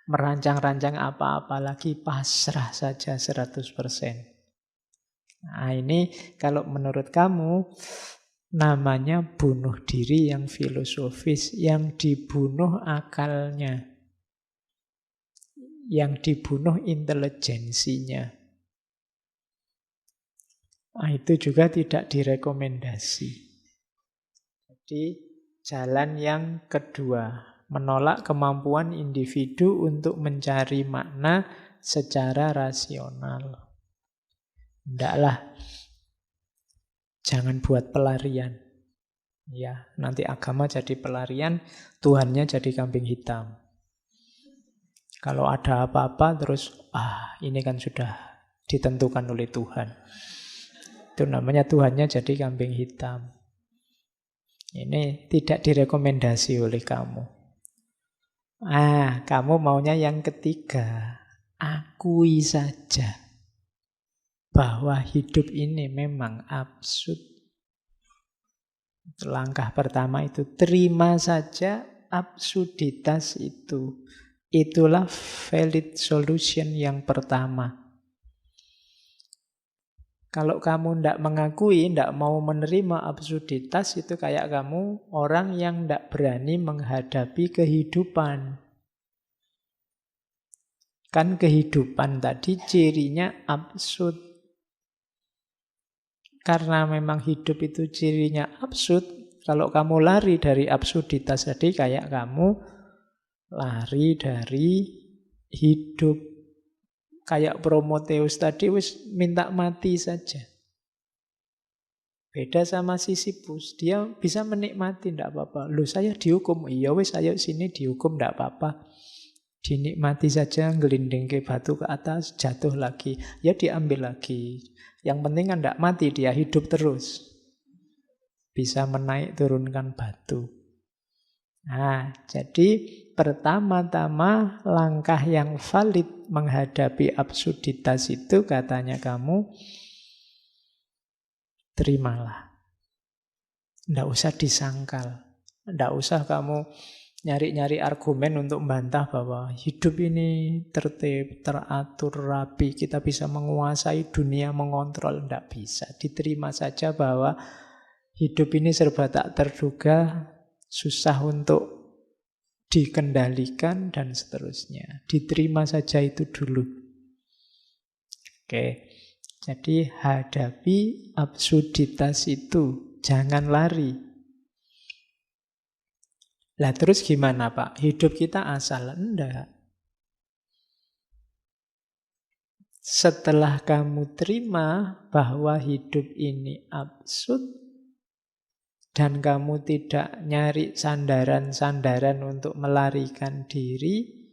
merancang-rancang apa-apa lagi, pasrah saja 100%. Nah ini kalau menurut kamu namanya bunuh diri yang filosofis, yang dibunuh akalnya, yang dibunuh intelijensinya. Nah, itu juga tidak direkomendasi. Jadi jalan yang kedua, menolak kemampuan individu untuk mencari makna secara rasional. Ndaklah, jangan buat pelarian. Ya, nanti agama jadi pelarian, Tuhannya jadi kambing hitam. Kalau ada apa-apa terus, ini kan sudah ditentukan oleh Tuhan. Itu namanya Tuhannya jadi kambing hitam. Ini tidak direkomendasi oleh kamu. Kamu maunya yang ketiga. Akui saja bahwa hidup ini memang absurd. Langkah pertama itu terima saja absurditas itu. Itulah valid solution yang pertama. Kalau kamu tidak mengakui, tidak mau menerima absurditas, itu kayak kamu orang yang tidak berani menghadapi kehidupan. Kan kehidupan tadi cirinya absurd. Karena memang hidup itu cirinya absurd, kalau kamu lari dari absurditas tadi, kayak kamu lari dari hidup. Kayak Prometheus tadi wis minta mati saja. Beda sama Sisyphus, dia bisa menikmati, tidak apa-apa. Loh, saya dihukum, iya wis ayo sini dihukum, tidak apa-apa. Dinikmati saja, gelinding ke batu ke atas, jatuh lagi. Ya diambil lagi. Yang penting kan tidak mati, dia hidup terus. Bisa menaik turunkan batu. Nah, jadi pertama-tama langkah yang valid menghadapi absurditas itu katanya kamu terimalah. Tidak usah disangkal. Tidak usah kamu nyari-nyari argumen untuk membantah bahwa hidup ini tertib, teratur, rapi. Kita bisa menguasai dunia, mengontrol. Tidak bisa. Diterima saja bahwa hidup ini serba tak terduga, susah untuk dikendalikan dan seterusnya. Diterima saja itu dulu. Oke, jadi hadapi absurditas itu, jangan lari. Lah terus gimana Pak? Hidup kita asal? Enggak. Setelah kamu terima bahwa hidup ini absurd, dan kamu tidak nyari sandaran-sandaran untuk melarikan diri,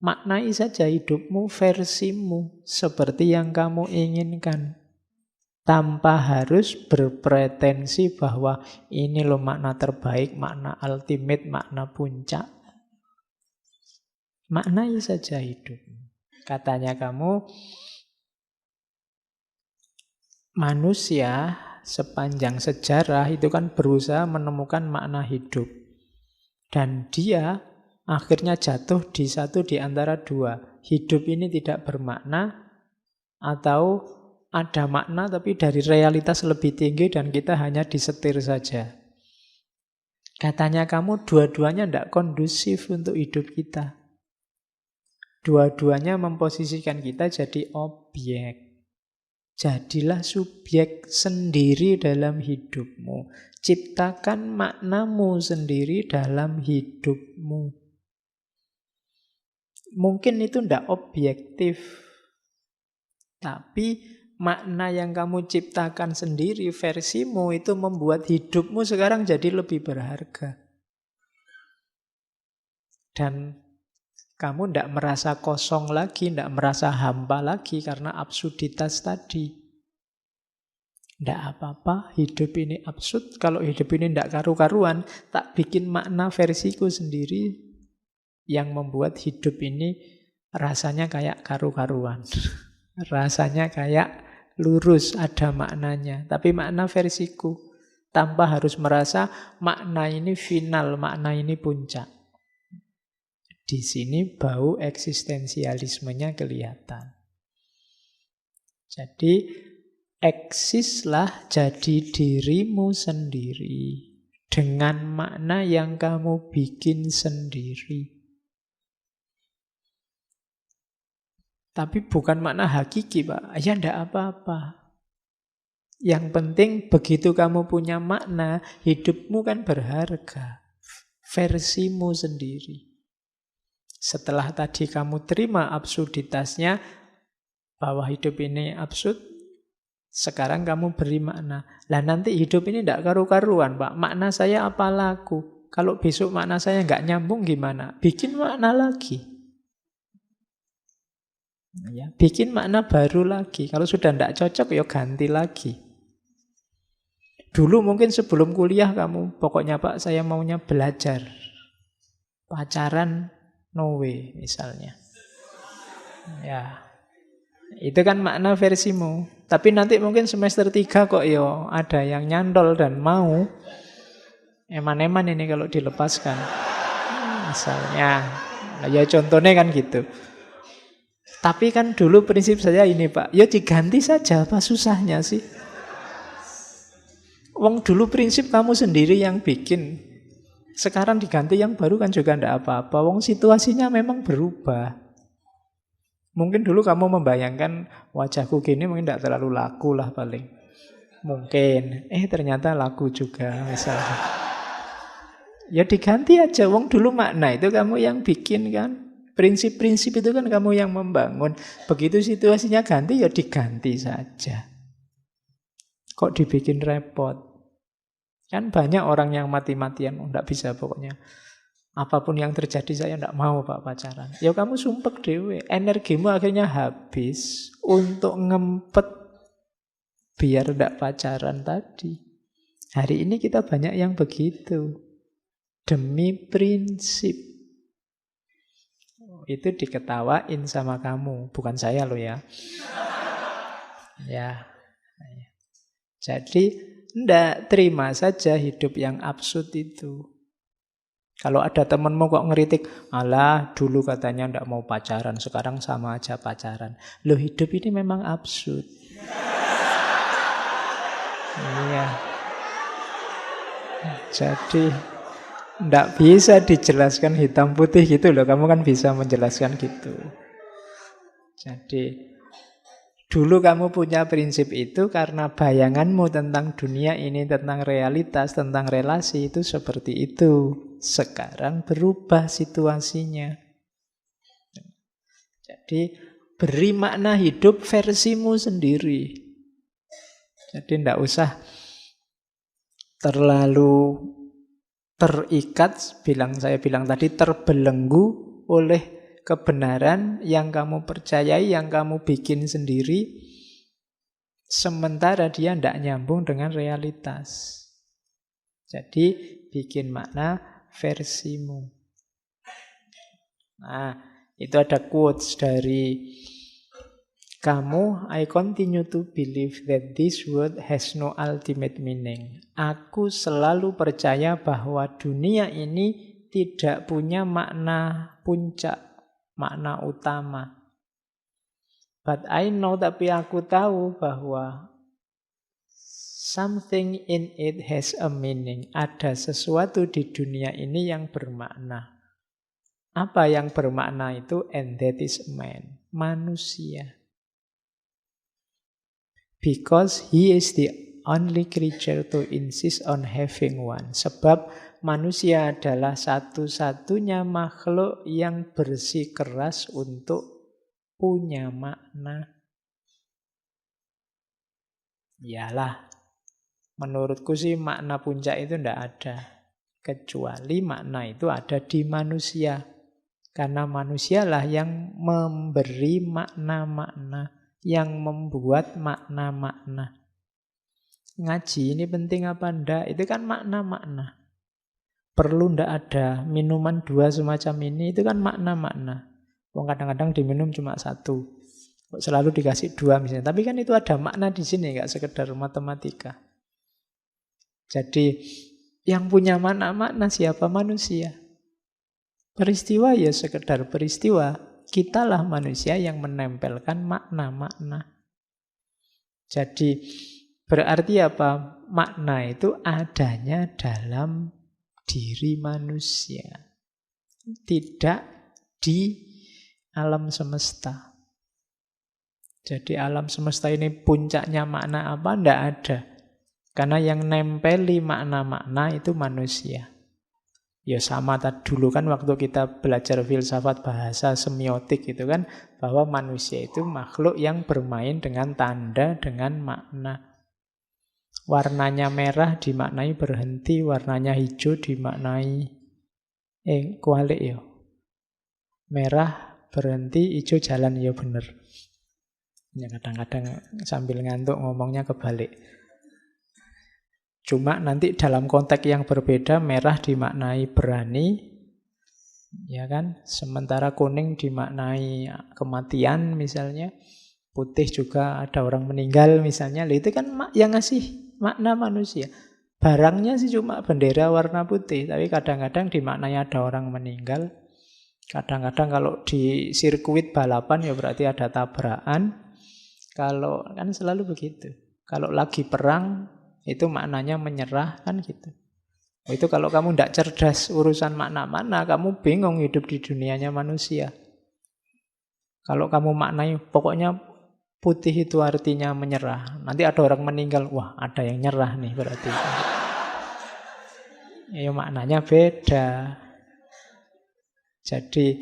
maknai saja hidupmu versimu seperti yang kamu inginkan. Tanpa harus berpretensi bahwa ini loh makna terbaik, makna ultimate, makna puncak. Maknai saja hidupmu. Katanya kamu, manusia sepanjang sejarah itu kan berusaha menemukan makna hidup. Dan dia akhirnya jatuh di satu di antara dua. Hidup ini tidak bermakna atau ada makna tapi dari realitas lebih tinggi dan kita hanya disetir saja. Katanya kamu dua-duanya tidak kondusif untuk hidup kita. Dua-duanya memposisikan kita jadi objek. Jadilah subjek sendiri dalam hidupmu. Ciptakan maknamu sendiri dalam hidupmu. Mungkin itu tidak objektif. Tapi makna yang kamu ciptakan sendiri, versimu, itu membuat hidupmu sekarang jadi lebih berharga. Dan kamu tidak merasa kosong lagi, tidak merasa hampa lagi karena absurditas tadi. Ndak apa-apa, hidup ini absurd. Kalau hidup ini ndak karu-karuan, tak bikin makna versiku sendiri yang membuat hidup ini rasanya kayak karu-karuan. Rasanya kayak lurus, ada maknanya. Tapi makna versiku. Tanpa harus merasa makna ini final, makna ini puncak. Di sini bau eksistensialismenya kelihatan. Jadi, eksislah jadi dirimu sendiri dengan makna yang kamu bikin sendiri. Tapi bukan makna hakiki, Pak. Ya enggak apa-apa. Yang penting begitu kamu punya makna, hidupmu kan berharga. Versimu sendiri. Setelah tadi kamu terima absurditasnya, bahwa hidup ini absurd, sekarang kamu beri makna. Lah nanti hidup ini tidak karu-karuan, Pak. Makna saya apa laku? Kalau besok makna saya nggak nyambung gimana? Bikin makna lagi. Ya, bikin makna baru lagi. Kalau sudah tidak cocok, ya ganti lagi. Dulu mungkin sebelum kuliah kamu, pokoknya Pak saya maunya belajar. Pacaran, no way misalnya. Ya, itu kan makna versimu. Tapi nanti mungkin semester 3 kok yo ada yang nyantol dan mau. Eman-eman ini kalau dilepaskan. Misalnya. Ya contohnya kan gitu. Tapi kan dulu prinsip saya ini Pak. Ya diganti saja, apa susahnya sih? Wong dulu prinsip kamu sendiri yang bikin. Sekarang diganti yang baru kan juga tidak apa-apa. Wong situasinya memang berubah. Mungkin dulu kamu membayangkan wajahku gini mungkin tidak terlalu laku lah paling. Mungkin. Ternyata laku juga misalnya. Ya diganti aja. Wong dulu makna itu kamu yang bikin kan. Prinsip-prinsip itu kan kamu yang membangun. Begitu situasinya ganti ya diganti saja. Kok dibikin repot? Kan banyak orang yang mati-matian. Tidak bisa pokoknya. Apapun yang terjadi saya tidak mau Pak pacaran. Ya kamu sumpek dewe. Energimu akhirnya habis untuk ngempet biar tidak pacaran tadi. Hari ini kita banyak yang begitu. Demi prinsip. Itu diketawain sama kamu. Bukan saya loh ya. Ya. Jadi tidak terima saja hidup yang absurd itu. Kalau ada temenmu kok ngeritik, alah dulu katanya ndak mau pacaran, sekarang sama aja pacaran. Loh hidup ini memang absurd. Iya. Jadi ndak bisa dijelaskan hitam putih gitu loh. Kamu kan bisa menjelaskan gitu. Jadi dulu kamu punya prinsip itu karena bayanganmu tentang dunia ini, tentang realitas, tentang relasi itu seperti itu. Sekarang berubah situasinya. Jadi beri makna hidup versimu sendiri. Jadi tidak usah terlalu terikat, saya bilang tadi, terbelenggu oleh kebenaran yang kamu percayai, yang kamu bikin sendiri, sementara dia tidak nyambung dengan realitas. Jadi bikin makna versimu. Nah, itu ada quotes dari kamu, I continue to believe that this world has no ultimate meaning. Aku selalu percaya bahwa dunia ini tidak punya makna puncak, makna utama. But I know, tapi aku tahu bahwa something in it has a meaning. Ada sesuatu di dunia ini yang bermakna. Apa yang bermakna itu? And that is man, manusia. Because he is the only creature to insist on having one. Sebab manusia adalah satu-satunya makhluk yang bersikeras untuk punya makna. Iyalah, menurutku sih makna puncak itu tidak ada. Kecuali makna itu ada di manusia. Karena manusialah yang memberi makna-makna, yang membuat makna-makna. ngaji ini penting apa enggak, itu kan makna-makna. Perlu ndak ada minuman 2 semacam ini, itu kan makna-makna. Wong kadang-kadang diminum cuma 1, kok selalu dikasih 2 misalnya. Tapi kan itu ada makna di sini, nggak sekedar matematika. Jadi yang punya makna-makna siapa? Manusia. Peristiwa ya sekedar peristiwa. Kitalah manusia yang menempelkan makna-makna. Jadi berarti apa? Makna itu adanya dalam diri manusia, tidak di alam semesta. Jadi alam semesta ini puncaknya makna apa? Tidak ada. Karena yang nempeli makna-makna itu manusia. Ya sama tadi dulu kan waktu kita belajar filsafat bahasa semiotik itu kan, bahwa manusia itu makhluk yang bermain dengan tanda, dengan makna. Warnanya merah dimaknai berhenti, warnanya hijau dimaknai kualik ya. Merah berhenti, hijau jalan, ya bener. Ya kadang-kadang sambil ngantuk ngomongnya kebalik. Cuma nanti dalam konteks yang berbeda, merah dimaknai berani, ya kan? Sementara kuning dimaknai kematian misalnya. Putih juga ada orang meninggal misalnya. Itu kan yang ngasih makna manusia. Barangnya sih cuma bendera warna putih, tapi kadang-kadang dimaknai ada orang meninggal. Kadang-kadang kalau di sirkuit balapan ya berarti ada tabrakan. Kalau kan selalu begitu. Kalau lagi perang itu maknanya menyerah kan gitu. Itu kalau kamu tidak cerdas urusan makna-makna, kamu bingung hidup di dunianya manusia. Kalau kamu maknai pokoknya putih itu artinya menyerah. Nanti ada orang meninggal, wah ada yang nyerah nih berarti. Ya maknanya beda. Jadi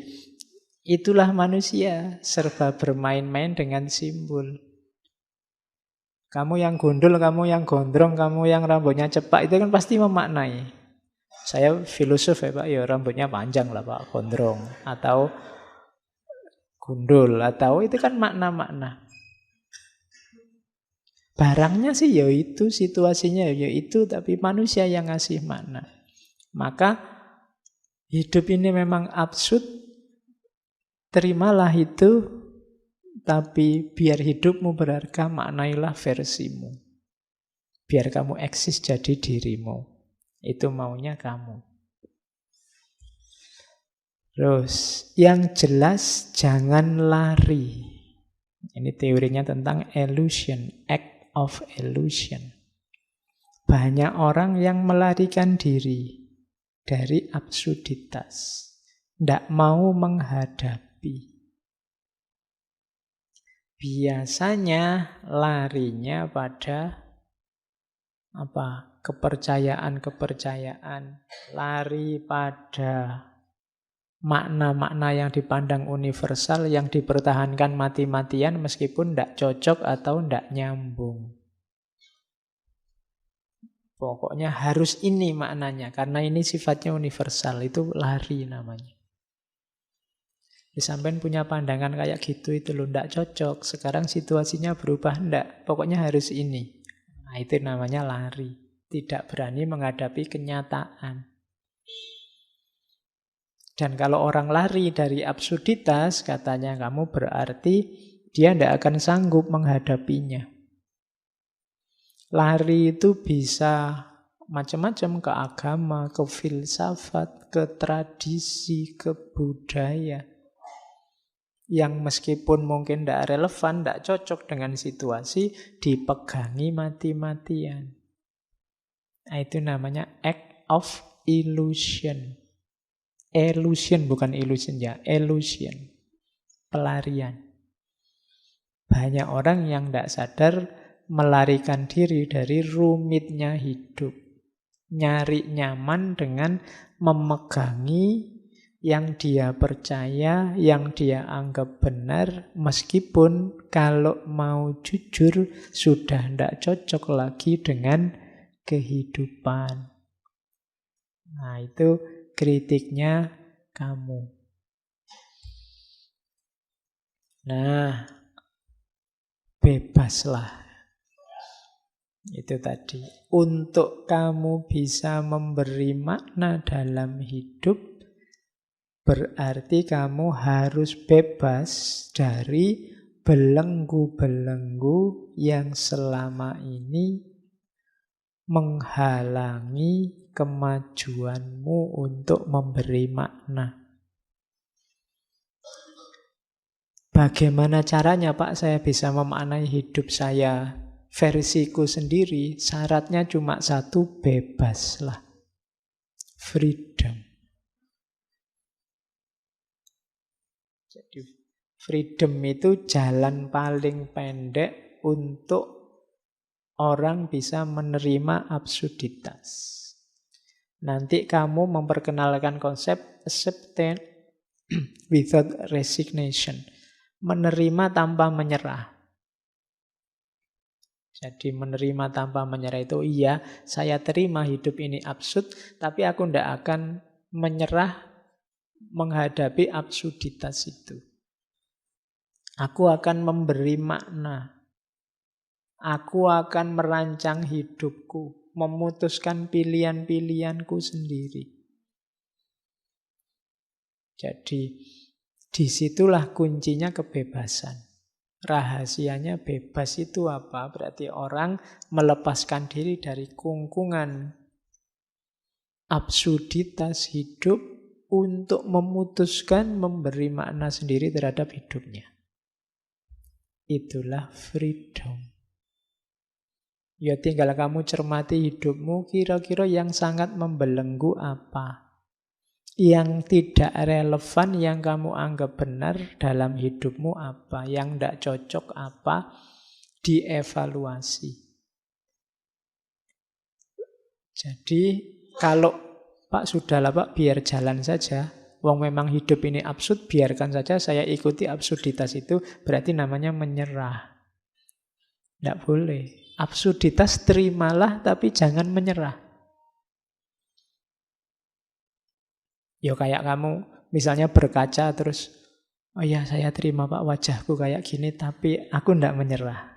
itulah manusia, serba bermain-main dengan simbol. Kamu yang gundul, kamu yang gondrong, kamu yang rambutnya cepak, itu kan pasti memaknai. Saya filosof ya Pak, ya rambutnya panjang lah Pak, gondrong. Atau gundul, atau itu kan makna-makna. Barangnya sih ya itu, situasinya ya itu, tapi manusia yang ngasih makna. Maka hidup ini memang absurd, terimalah itu, tapi biar hidupmu berharga, maknailah versimu. Biar kamu eksis jadi dirimu. Itu maunya kamu. Terus, yang jelas jangan lari. Ini teorinya tentang illusion, act of illusion. Banyak orang yang melarikan diri dari absurditas, tidak mau menghadapi. Biasanya larinya pada kepercayaan-kepercayaan, lari pada makna-makna yang dipandang universal, yang dipertahankan mati-matian meskipun tidak cocok atau tidak nyambung. Pokoknya harus ini maknanya, karena ini sifatnya universal, itu lari namanya. Sampean punya pandangan kayak gitu itu loh, tidak cocok. Sekarang situasinya berubah, tidak. Pokoknya harus ini. Nah itu namanya lari. Tidak berani menghadapi kenyataan. Dan kalau orang lari dari absurditas, katanya kamu berarti dia tidak akan sanggup menghadapinya. Lari itu bisa macam-macam, ke agama, ke filsafat, ke tradisi, ke budaya. Yang meskipun mungkin tidak relevan, tidak cocok dengan situasi, dipegangi mati-matian. Nah, itu namanya act of illusion. Illusion bukan illusion ya, illusion. Pelarian. Banyak orang yang tidak sadar melarikan diri dari rumitnya hidup. Nyari nyaman dengan memegangi yang dia percaya, yang dia anggap benar, meskipun kalau mau jujur sudah tidak cocok lagi dengan kehidupan. Nah itu kritiknya kamu. Nah, bebaslah. Itu tadi. Untuk kamu bisa memberi makna dalam hidup, berarti kamu harus bebas dari belenggu-belenggu yang selama ini menghalangi kemajuanmu untuk memberi makna. Bagaimana caranya, Pak, saya bisa memaknai hidup saya versiku sendiri? Syaratnya cuma satu, bebaslah. Freedom. Jadi freedom itu jalan paling pendek untuk orang bisa menerima absurditas. Nanti kamu memperkenalkan konsep acceptance without resignation. Menerima tanpa menyerah. Jadi menerima tanpa menyerah itu, iya, saya terima hidup ini absurd, tapi aku tidak akan menyerah menghadapi absurditas itu. Aku akan memberi makna. Aku akan merancang hidupku, memutuskan pilihan-pilihanku sendiri. Jadi disitulah kuncinya kebebasan. Rahasianya bebas itu apa? Berarti orang melepaskan diri dari kungkungan absurditas hidup untuk memutuskan memberi makna sendiri terhadap hidupnya. Itulah freedom. Ya tinggal kamu cermati hidupmu, kira-kira yang sangat membelenggu apa? Yang tidak relevan, yang kamu anggap benar dalam hidupmu apa? Yang tidak cocok apa? Dievaluasi. Jadi kalau Pak sudahlah Pak, biar jalan saja. Wong memang hidup ini absurd, biarkan saja saya ikuti absurditas itu, berarti namanya menyerah. Tidak boleh. Absurditas terimalah, tapi jangan menyerah. Ya kayak kamu misalnya berkaca terus, oh ya saya terima Pak wajahku kayak gini, tapi aku tidak menyerah.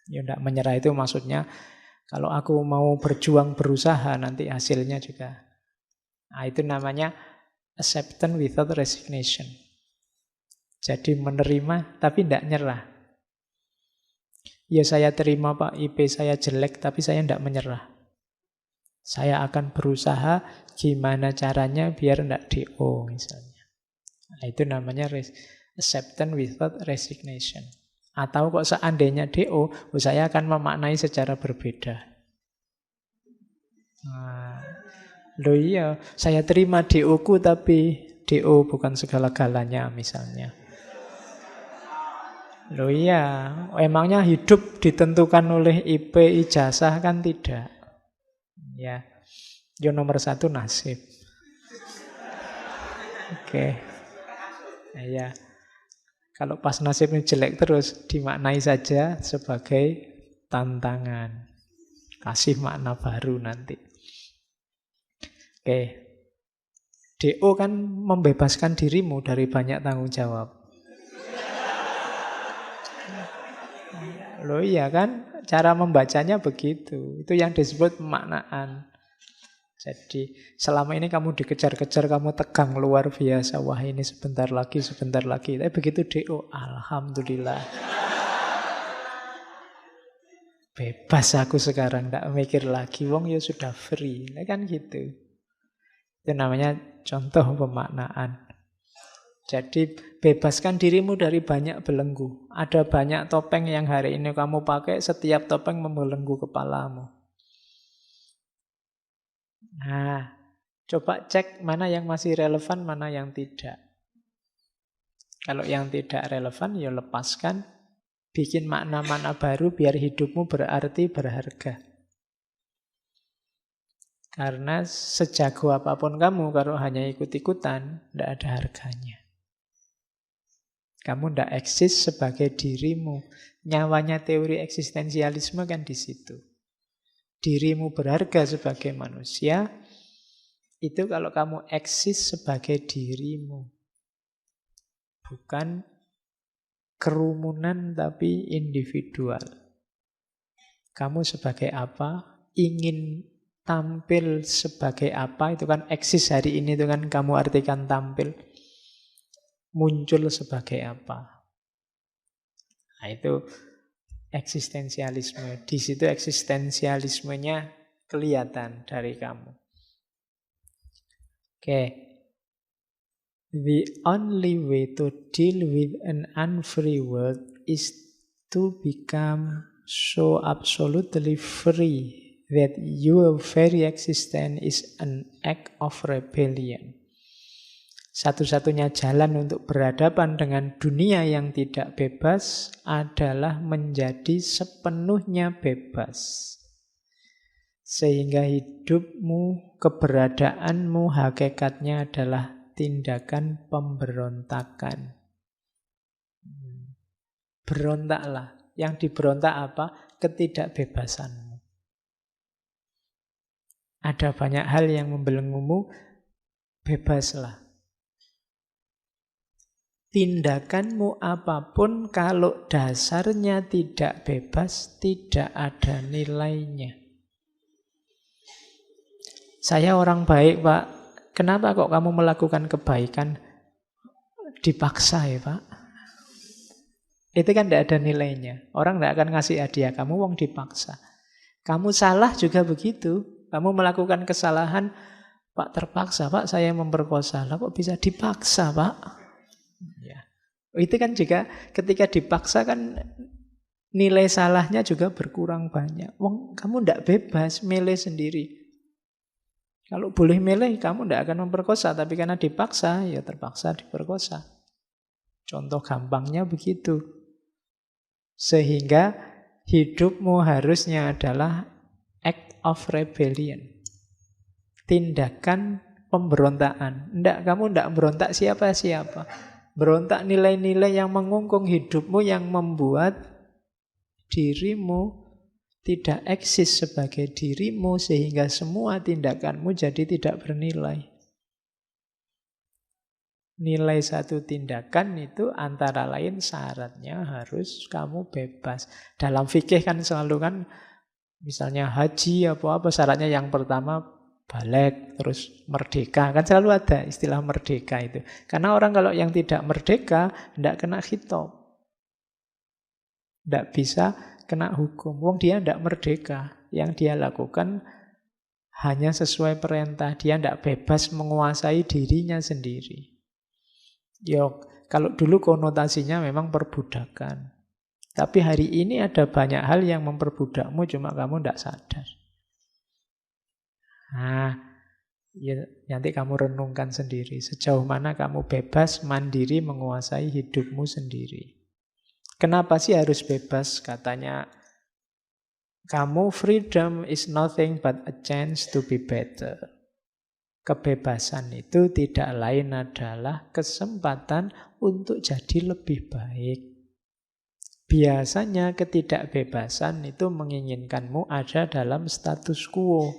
Ya tidak menyerah itu maksudnya kalau aku mau berjuang berusaha nanti hasilnya juga. Nah, itu namanya acceptance without resignation. Jadi menerima tapi tidak nyerah. Ya saya terima Pak IP saya jelek, tapi saya tidak menyerah. Saya akan berusaha gimana caranya biar tidak DO misalnya. Nah, itu namanya acceptance without resignation. Atau kok seandainya DO, saya akan memaknai secara berbeda. Nah, loh iya, saya terima DO-ku tapi DO bukan segala-galanya misalnya. Loh iya, emangnya hidup ditentukan oleh IP ijazah kan tidak. Ya, yo nomor satu nasib. Oke. Nah, ya. Kalau pas nasibnya jelek terus dimaknai saja sebagai tantangan. Kasih makna baru nanti. Oke. DO kan membebaskan dirimu dari banyak tanggung jawab. Loh iya kan? Cara membacanya begitu. Itu yang disebut pemaknaan. Jadi selama ini kamu dikejar-kejar, kamu tegang luar biasa. Wah ini sebentar lagi, sebentar lagi. Tapi begitu DO, alhamdulillah. Bebas aku sekarang, tidak mikir lagi. Wong ya sudah free. Nah, kan gitu. Itu namanya contoh pemaknaan. Jadi bebaskan dirimu dari banyak belenggu. Ada banyak topeng yang hari ini kamu pakai, setiap topeng membelenggu kepalamu. Nah, coba cek mana yang masih relevan, mana yang tidak. Kalau yang tidak relevan, ya lepaskan. Bikin makna-makna baru biar hidupmu berarti, berharga. Karena sejago apapun kamu, kalau hanya ikut-ikutan, tidak ada harganya. Kamu tidak eksis sebagai dirimu. Nyawanya teori eksistensialisme kan di situ. Dirimu berharga sebagai manusia, itu kalau kamu eksis sebagai dirimu. Bukan kerumunan tapi individual. Kamu sebagai apa? Ingin tampil sebagai apa? Itu kan eksis hari ini, itu kan kamu artikan tampil. Muncul sebagai apa? Nah, itu eksistensialisme. Di situ eksistensialismenya kelihatan dari kamu. Oke. The only way to deal with an unfree world is to become so absolutely free that your very existence is an act of rebellion. Satu-satunya jalan untuk berhadapan dengan dunia yang tidak bebas adalah menjadi sepenuhnya bebas. Sehingga hidupmu, keberadaanmu, hakikatnya adalah tindakan pemberontakan. Berontaklah. Yang diberontak apa? Ketidakbebasanmu. Ada banyak hal yang membelenggumu, bebaslah. Tindakanmu apapun kalau dasarnya tidak bebas, tidak ada nilainya. Saya orang baik, Pak. Kenapa kok kamu melakukan kebaikan? Dipaksa ya, Pak. Itu kan tidak ada nilainya. Orang tidak akan ngasih hadiah kamu, wong dipaksa. Kamu salah juga begitu. Kamu melakukan kesalahan, Pak terpaksa, Pak saya memperkosa. Lah kok bisa dipaksa, Pak? Ya. Itu kan juga ketika dipaksa kan nilai salahnya juga berkurang banyak. Wong kamu tidak bebas, milih sendiri. Kalau boleh milih, kamu tidak akan memperkosa. Tapi karena dipaksa, ya terpaksa diperkosa. Contoh gampangnya begitu. Sehingga hidupmu harusnya adalah act of rebellion. Tindakan pemberontakan. Kamu tidak berontak siapa-siapa. Berontak nilai-nilai yang mengungkung hidupmu, yang membuat dirimu tidak eksis sebagai dirimu, sehingga semua tindakanmu jadi tidak bernilai. Nilai satu tindakan itu antara lain syaratnya harus kamu bebas. Dalam fikih kan selalu kan, misalnya haji apa syaratnya yang pertama balik, terus merdeka. Kan selalu ada istilah merdeka itu. Karena orang kalau yang tidak merdeka, tidak kena khitab. Tidak bisa kena hukum. Wong dia tidak merdeka. Yang dia lakukan hanya sesuai perintah. Dia tidak bebas menguasai dirinya sendiri. Kalau dulu konotasinya memang perbudakan. Tapi hari ini ada banyak hal yang memperbudakmu, cuma kamu tidak sadar. Nanti kamu renungkan sendiri. Sejauh mana kamu bebas, mandiri, menguasai hidupmu sendiri. Kenapa sih harus bebas? Katanya, kamu freedom is nothing but a chance to be better. Kebebasan itu tidak lain adalah kesempatan untuk jadi lebih baik. Biasanya ketidakbebasan itu menginginkanmu ada dalam status quo.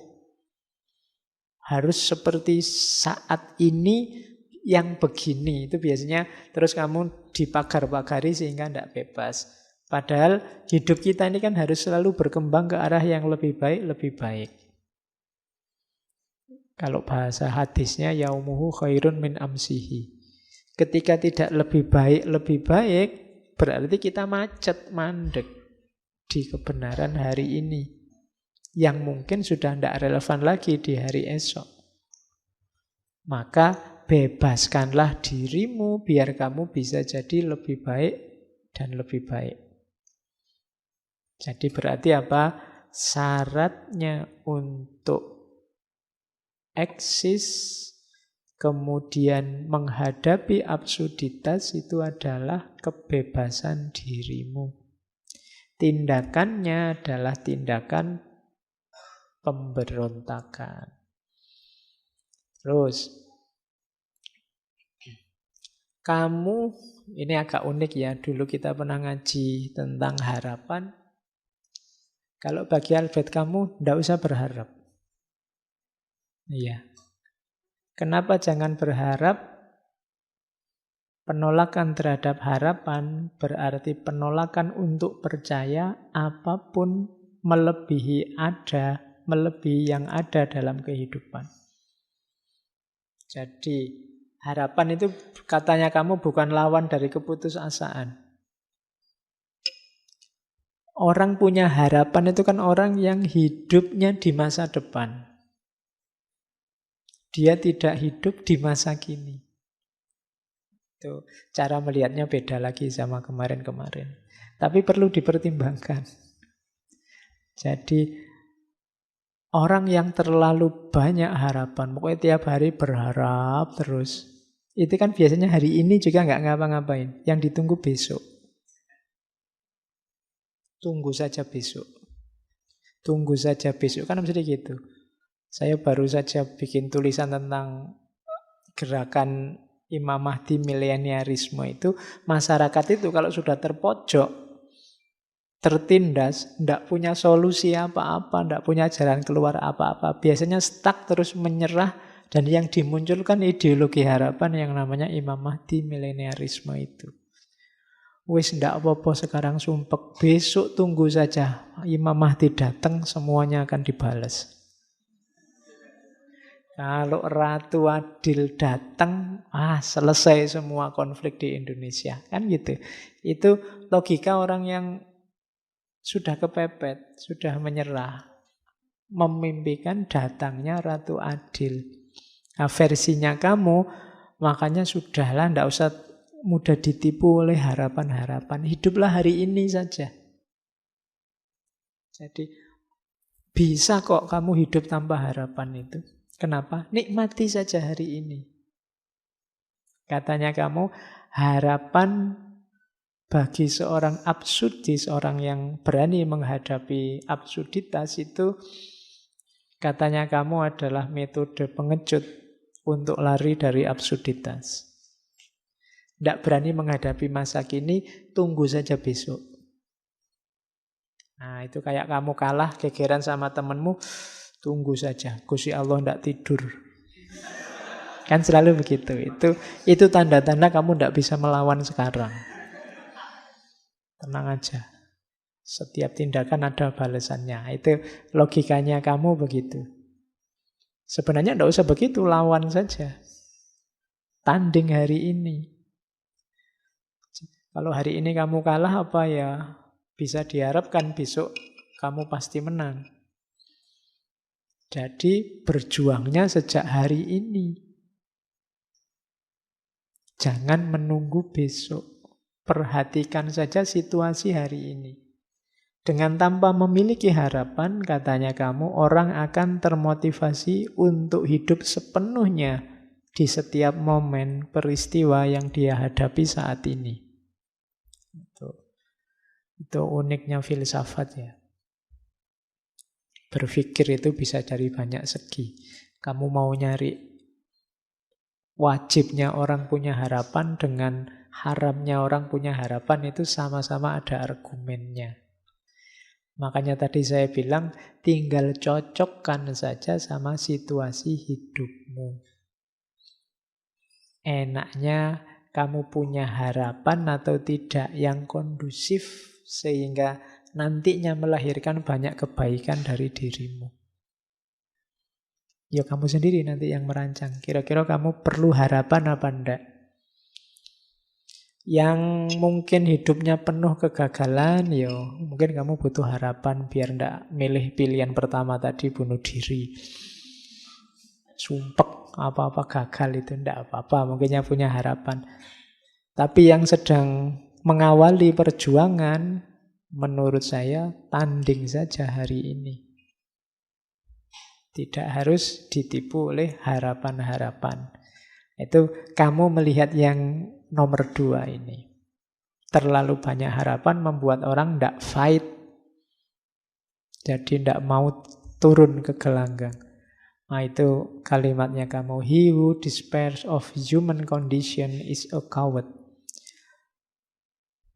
Harus seperti saat ini yang begini. Itu biasanya terus kamu dipagar-pagari sehingga tidak bebas. Padahal hidup kita ini kan harus selalu berkembang ke arah yang lebih baik, lebih baik. Kalau bahasa hadisnya, yaumuhu khairun min amsihi. Ketika tidak lebih baik, berarti kita macet, mandek di kebenaran hari ini. Yang mungkin sudah tidak relevan lagi di hari esok. Maka bebaskanlah dirimu biar kamu bisa jadi lebih baik dan lebih baik. Jadi berarti apa? Syaratnya untuk eksis, kemudian menghadapi absurditas itu adalah kebebasan dirimu. Tindakannya adalah tindakan pemberontakan. Terus, kamu, ini agak unik ya, dulu kita pernah ngaji tentang harapan. Kalau bagi Albert kamu, tidak usah berharap. Iya. Kenapa jangan berharap? Penolakan terhadap harapan berarti penolakan untuk percaya apapun melebihi yang ada dalam kehidupan. Jadi harapan itu katanya kamu bukan lawan dari keputusasaan. Orang punya harapan itu kan orang yang hidupnya di masa depan. Dia tidak hidup di masa kini. Itu cara melihatnya beda lagi sama kemarin-kemarin. Tapi perlu dipertimbangkan. Jadi orang yang terlalu banyak harapan, pokoknya tiap hari berharap terus, itu kan biasanya hari ini juga nggak ngapa-ngapain. Yang ditunggu besok. Tunggu saja besok. Tunggu saja besok. Kan mesti gitu. Saya baru saja bikin tulisan tentang gerakan Imam Mahdi mileniarisme itu. Masyarakat itu kalau sudah terpojok, tertindas, tidak punya solusi apa-apa, tidak punya jalan keluar apa-apa. Biasanya stuck terus menyerah. Dan yang dimunculkan ideologi harapan yang namanya Imam Mahdi mileniarisme itu. Wis ndak apa-apa sekarang sumpek, besok tunggu saja Imam Mahdi datang, semuanya akan dibalas. Kalau Ratu Adil datang, selesai semua konflik di Indonesia. Kan gitu. Itu logika orang yang sudah kepepet, sudah menyerah. Memimpikan datangnya Ratu Adil. Nah, versinya kamu, makanya sudahlah, ndak usah mudah ditipu oleh harapan-harapan. Hiduplah hari ini saja. Jadi bisa kok kamu hidup tanpa harapan itu. Kenapa? Nikmati saja hari ini. Katanya kamu, harapan bagi seorang absurdis, orang yang berani menghadapi absurditas itu, katanya kamu adalah metode pengecut untuk lari dari absurditas. Tidak berani menghadapi masa kini, tunggu saja besok. Nah, itu kayak kamu kalah, gegeran sama temenmu, tunggu saja, Gusti Allah tidak tidur. Kan selalu begitu. Itu tanda-tanda kamu tidak bisa melawan sekarang. Tenang aja. Setiap tindakan ada balasannya. Itu logikanya kamu begitu. Sebenarnya tidak usah begitu, lawan saja. Tanding hari ini. Kalau hari ini kamu kalah, apa ya bisa diharapkan besok kamu pasti menang. Jadi berjuangnya sejak hari ini. Jangan menunggu besok. Perhatikan saja situasi hari ini. Dengan tanpa memiliki harapan, katanya kamu, orang akan termotivasi untuk hidup sepenuhnya di setiap momen peristiwa yang dia hadapi saat ini. Itu uniknya filsafat ya. Berpikir itu bisa dari banyak segi. Kamu mau nyari wajibnya orang punya harapan dengan haramnya orang punya harapan, itu sama-sama ada argumennya. Makanya tadi saya bilang tinggal cocokkan saja sama situasi hidupmu. Enaknya kamu punya harapan atau tidak yang kondusif sehingga nantinya melahirkan banyak kebaikan dari dirimu. Ya kamu sendiri nanti yang merancang. Kira-kira kamu perlu harapan apa enggak? Yang mungkin hidupnya penuh kegagalan, ya mungkin kamu butuh harapan biar enggak milih pilihan pertama tadi, bunuh diri. Sumpek, apa-apa gagal itu enggak apa-apa, mungkinnya punya harapan. Tapi yang sedang mengawali perjuangan, menurut saya tanding saja hari ini. Tidak harus ditipu oleh harapan-harapan. Itu kamu melihat yang nomor 2 ini. Terlalu banyak harapan membuat orang tidak fight. Jadi tidak mau turun ke gelanggang. Nah itu kalimatnya kamu. He who despairs of human condition is a coward.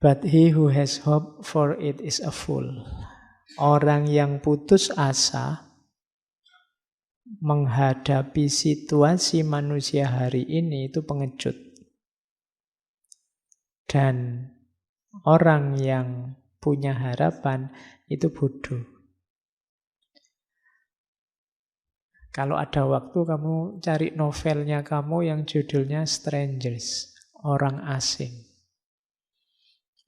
But he who has hope for it is a fool. Orang yang putus asa menghadapi situasi manusia hari ini itu pengecut. Dan orang yang punya harapan itu bodoh. Kalau ada waktu kamu cari novelnya kamu yang judulnya Strangers, orang asing.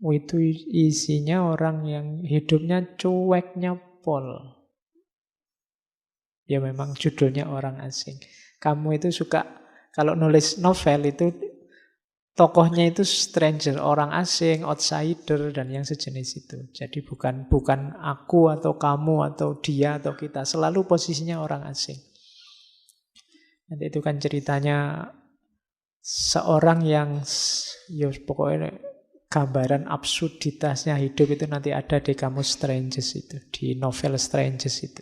Itu isinya orang yang hidupnya cueknya pol. Ya memang judulnya orang asing. Kamu itu suka, kalau nulis novel itu tokohnya itu stranger, orang asing, outsider, dan yang sejenis itu. Jadi bukan aku atau kamu atau dia atau kita. Selalu posisinya orang asing. Nanti itu kan ceritanya seorang yang, ya pokoknya gambaran absurditasnya hidup itu nanti ada di kamus Strangers itu. Di novel Strangers itu.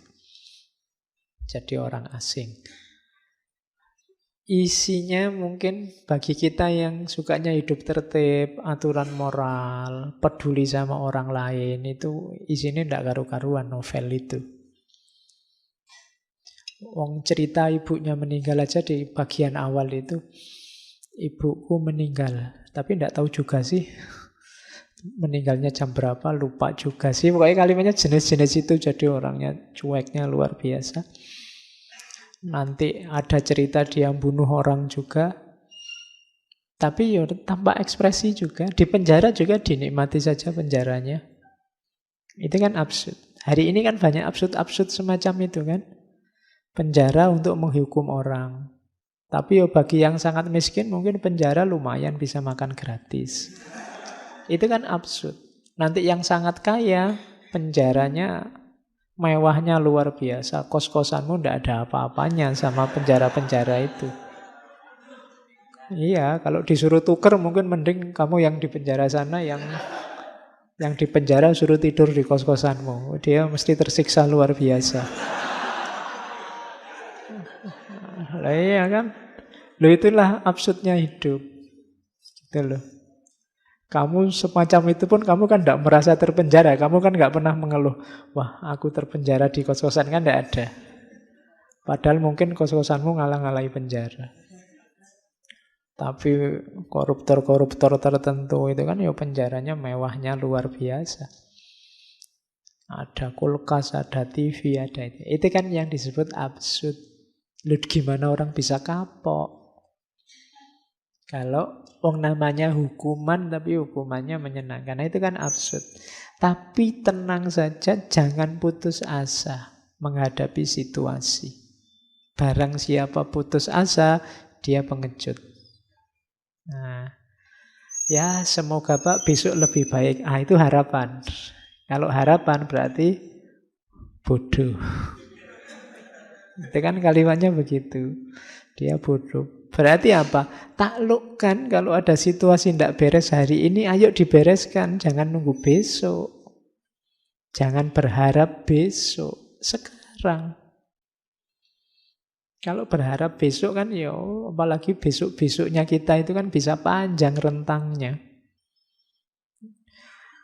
Jadi orang asing. Isinya mungkin bagi kita yang sukanya hidup tertib, aturan moral, peduli sama orang lain, itu isinya tidak karu-karuan novel itu. Wong cerita ibunya meninggal aja di bagian awal itu, ibuku meninggal, tapi tidak tahu juga sih meninggalnya jam berapa, lupa juga sih. Pokoknya kalimatnya jenis-jenis itu, jadi orangnya cueknya luar biasa. Nanti ada cerita dia bunuh orang juga. Tapi ya tanpa ekspresi juga. Di penjara juga dinikmati saja penjaranya. Itu kan absurd. Hari ini kan banyak absurd-absurd semacam itu kan. Penjara untuk menghukum orang. Tapi ya bagi yang sangat miskin mungkin penjara lumayan bisa makan gratis. Itu kan absurd. Nanti yang sangat kaya penjaranya mewahnya luar biasa. Kos-kosanmu tidak ada apa-apanya sama penjara-penjara itu. Iya, kalau disuruh tuker mungkin mending kamu yang di penjara sana, yang di penjara suruh tidur di kos-kosanmu. Dia mesti tersiksa luar biasa. Lah iya kan? Loh itulah absurdnya hidup. Gitu loh. Kamu semacam itu pun kamu kan tidak merasa terpenjara. Kamu kan nggak pernah mengeluh, wah aku terpenjara di kos-kosan, kan tidak ada. Padahal mungkin kos-kosanmu ngalah-ngalahi penjara. Tapi koruptor-koruptor tertentu itu kan ya penjaranya mewahnya luar biasa. Ada kulkas, ada TV, ada itu. Itu kan yang disebut absurd. Loh, gimana orang bisa kapok? Kalau namanya hukuman tapi hukumannya menyenangkan. Nah, itu kan absurd. Tapi tenang saja, jangan putus asa menghadapi situasi. Barang siapa putus asa, dia pengecut. Nah, ya semoga Pak besok lebih baik. Itu harapan. Kalau harapan berarti bodoh. Itu kan kalimatnya begitu. Dia bodoh. Berarti apa? Taklukkan kalau ada situasi tidak beres hari ini, ayo dibereskan. Jangan nunggu besok. Jangan berharap besok. Sekarang. Kalau berharap besok kan ya, apalagi besok-besoknya kita itu kan bisa panjang rentangnya.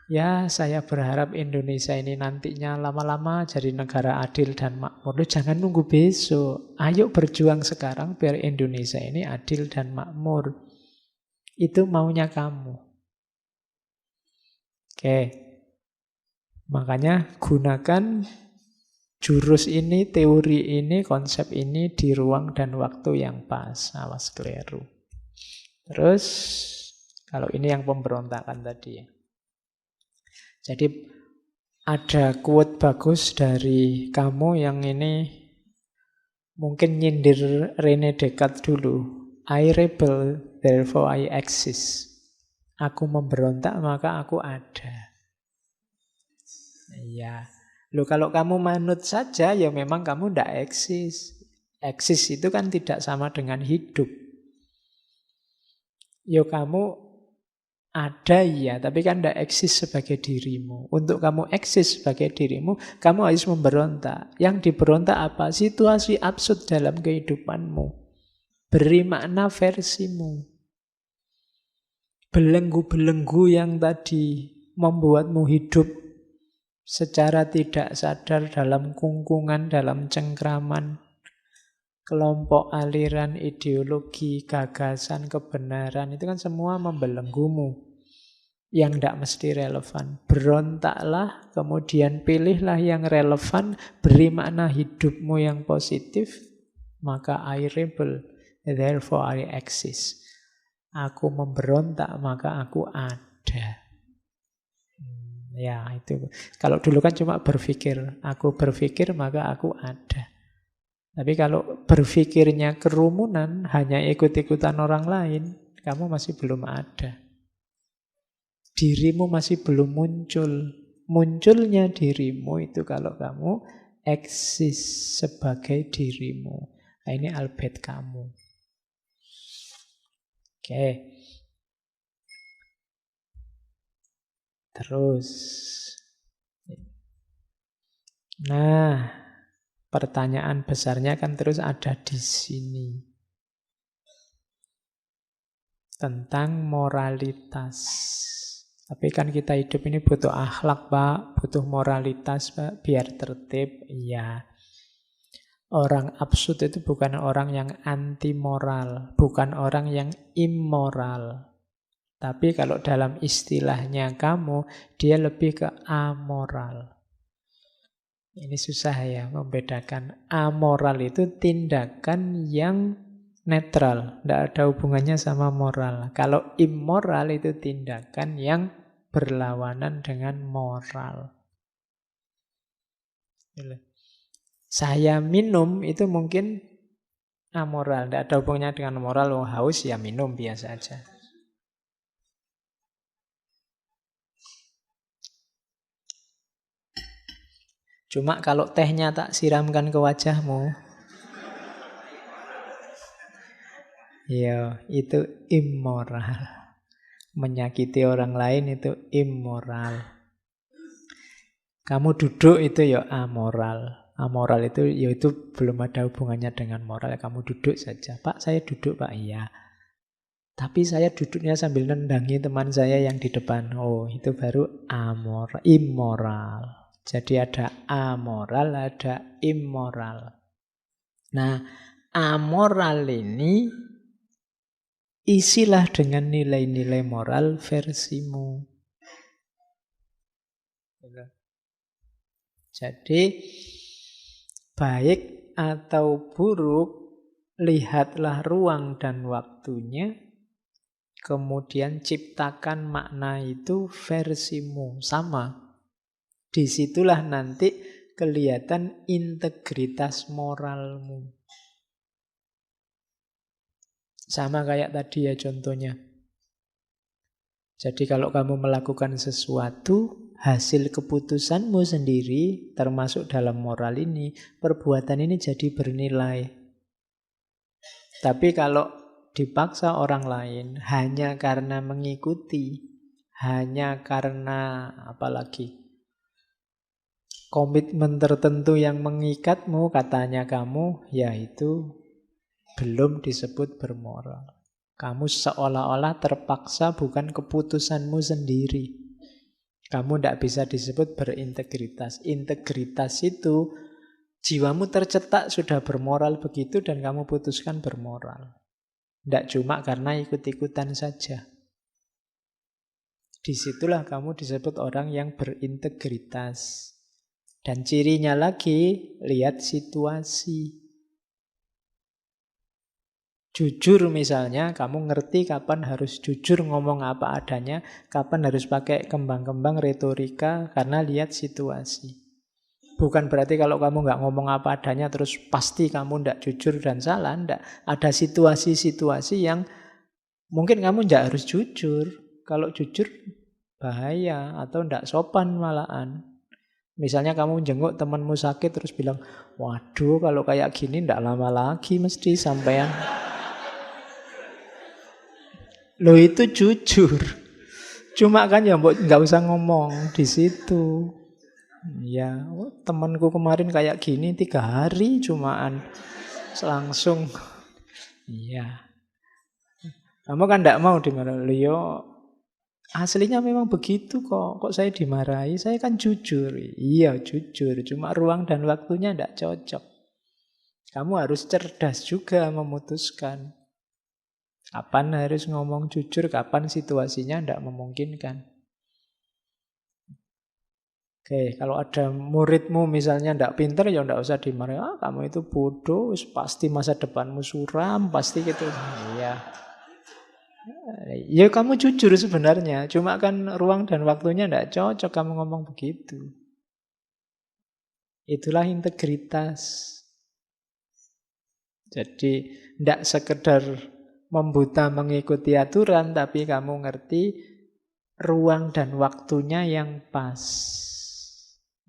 Ya, saya berharap Indonesia ini nantinya lama-lama jadi negara adil dan makmur. Jangan nunggu besok. Ayo berjuang sekarang biar Indonesia ini adil dan makmur. Itu maunya kamu. Oke. Makanya gunakan jurus ini, teori ini, konsep ini di ruang dan waktu yang pas. Awas keliru. Terus, kalau ini yang pemberontakan tadi ya. Jadi ada quote bagus dari kamu yang ini mungkin nyindir René Descartes dulu. I rebel, therefore I exist. Aku memberontak, maka aku ada. Iya. Loh, kalau kamu manut saja, ya memang kamu tidak eksis. Eksis itu kan tidak sama dengan hidup. Yo kamu ada ya, tapi kan tidak eksis sebagai dirimu. Untuk kamu eksis sebagai dirimu, kamu harus memberontak. Yang diberontak apa? Situasi absurd dalam kehidupanmu. Beri makna versimu. Belenggu-belenggu yang tadi membuatmu hidup secara tidak sadar dalam kungkungan, dalam cengkraman kelompok, aliran, ideologi, gagasan, kebenaran, itu kan semua membelenggumu yang tidak mesti relevan. Berontaklah, kemudian pilihlah yang relevan, beri makna hidupmu yang positif, maka I rebel, therefore I exist. Aku memberontak, maka aku ada. Ya, itu. Kalau dulu kan cuma berpikir, aku berpikir maka aku ada. Tapi kalau berpikirnya kerumunan, hanya ikut-ikutan orang lain, kamu masih belum ada. Dirimu masih belum muncul. Munculnya dirimu itu kalau kamu eksis sebagai dirimu. Nah, ini Albert Camus. Oke. Terus. Nah, pertanyaan besarnya kan terus ada di sini. Tentang moralitas. Tapi kan kita hidup ini butuh akhlak, Pak. Butuh moralitas, Pak. Biar tertib. Iya. Orang absurd itu bukan orang yang anti moral. Bukan orang yang immoral. Tapi kalau dalam istilahnya kamu, dia lebih ke amoral. Ini susah ya membedakan. Amoral itu tindakan yang netral, tidak ada hubungannya sama moral. Kalau immoral itu tindakan yang berlawanan dengan moral. Saya minum itu mungkin amoral, tidak ada hubungannya dengan moral. Oh, haus ya minum biasa aja. Cuma kalau tehnya tak siramkan ke wajahmu, ya itu immoral. Menyakiti orang lain itu immoral. Kamu duduk itu ya amoral. Amoral itu ya itu belum ada hubungannya dengan moral. Kamu duduk saja. Pak, saya duduk, Pak. Iya. Tapi saya duduknya sambil nendangi teman saya yang di depan. Oh, itu baru amoral, immoral. Jadi ada amoral, ada immoral. Nah, amoral ini isilah dengan nilai-nilai moral versimu. Jadi, baik atau buruk, lihatlah ruang dan waktunya, kemudian ciptakan makna itu versimu. Sama. Disitulah nanti kelihatan integritas moralmu. Sama kayak tadi ya contohnya. Jadi kalau kamu melakukan sesuatu, hasil keputusanmu sendiri, termasuk dalam moral ini, perbuatan ini jadi bernilai. Tapi kalau dipaksa orang lain, hanya karena mengikuti, hanya karena apalagi komitmen tertentu yang mengikatmu, katanya kamu, ya itu belum disebut bermoral. Kamu seolah-olah terpaksa, bukan keputusanmu sendiri. Kamu tidak bisa disebut berintegritas. Integritas itu jiwamu tercetak sudah bermoral begitu dan kamu putuskan bermoral. Tidak cuma karena ikut-ikutan saja. Disitulah kamu disebut orang yang berintegritas. Dan cirinya lagi, lihat situasi. Jujur misalnya, kamu ngerti kapan harus jujur ngomong apa adanya, kapan harus pakai kembang-kembang retorika, karena lihat situasi. Bukan berarti kalau kamu nggak ngomong apa adanya, terus pasti kamu nggak jujur dan salah. Nggak. Ada situasi-situasi yang mungkin kamu nggak harus jujur. Kalau jujur, bahaya atau nggak sopan malahan. Misalnya kamu jenguk temanmu sakit terus bilang, waduh kalau kayak gini ndak lama lagi mesti sampean. Loh itu jujur. Cuma kan ya nggak usah ngomong di situ. Ya, temanku kemarin kayak gini 3 hari cumaan langsung. Iya. Kamu kan ndak mau dimarahi. Leo aslinya memang begitu kok. Kok saya dimarahi? Saya kan jujur. Iya, jujur. Cuma ruang dan waktunya tidak cocok. Kamu harus cerdas juga memutuskan. Kapan harus ngomong jujur, kapan situasinya tidak memungkinkan. Oke, kalau ada muridmu misalnya ndak pinter, ya ndak usah dimarahi. Ah, kamu itu bodoh, pasti masa depanmu suram, pasti gitu. Iya. Ya kamu jujur sebenarnya, cuma kan ruang dan waktunya ndak cocok kamu ngomong begitu. Itulah integritas. Jadi ndak sekedar membuta mengikuti aturan, tapi kamu ngerti ruang dan waktunya yang pas.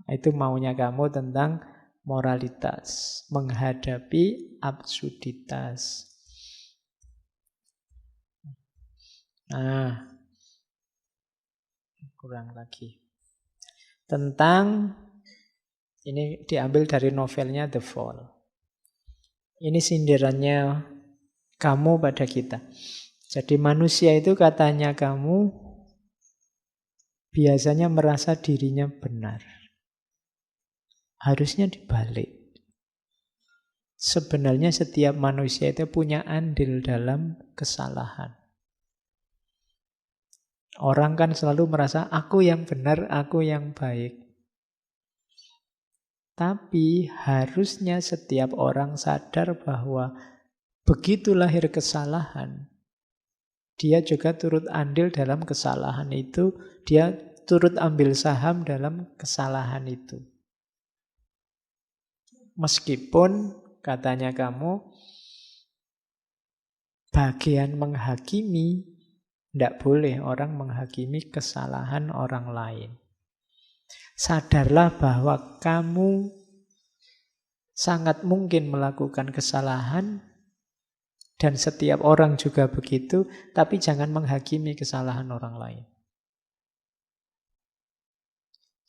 Itu maunya kamu tentang moralitas, menghadapi absurditas. Nah, kurang lagi. Tentang, ini diambil dari novelnya The Fall. Ini sindirannya kamu pada kita. Jadi manusia itu katanya kamu biasanya merasa dirinya benar. Harusnya dibalik. Sebenarnya setiap manusia itu punya andil dalam kesalahan. Orang kan selalu merasa aku yang benar, aku yang baik. Tapi harusnya setiap orang sadar bahwa begitu lahir kesalahan, dia juga turut andil dalam kesalahan itu, dia turut ambil saham dalam kesalahan itu. Meskipun katanya kamu bagian menghakimi, tidak boleh orang menghakimi kesalahan orang lain. Sadarlah bahwa kamu sangat mungkin melakukan kesalahan dan setiap orang juga begitu, tapi jangan menghakimi kesalahan orang lain.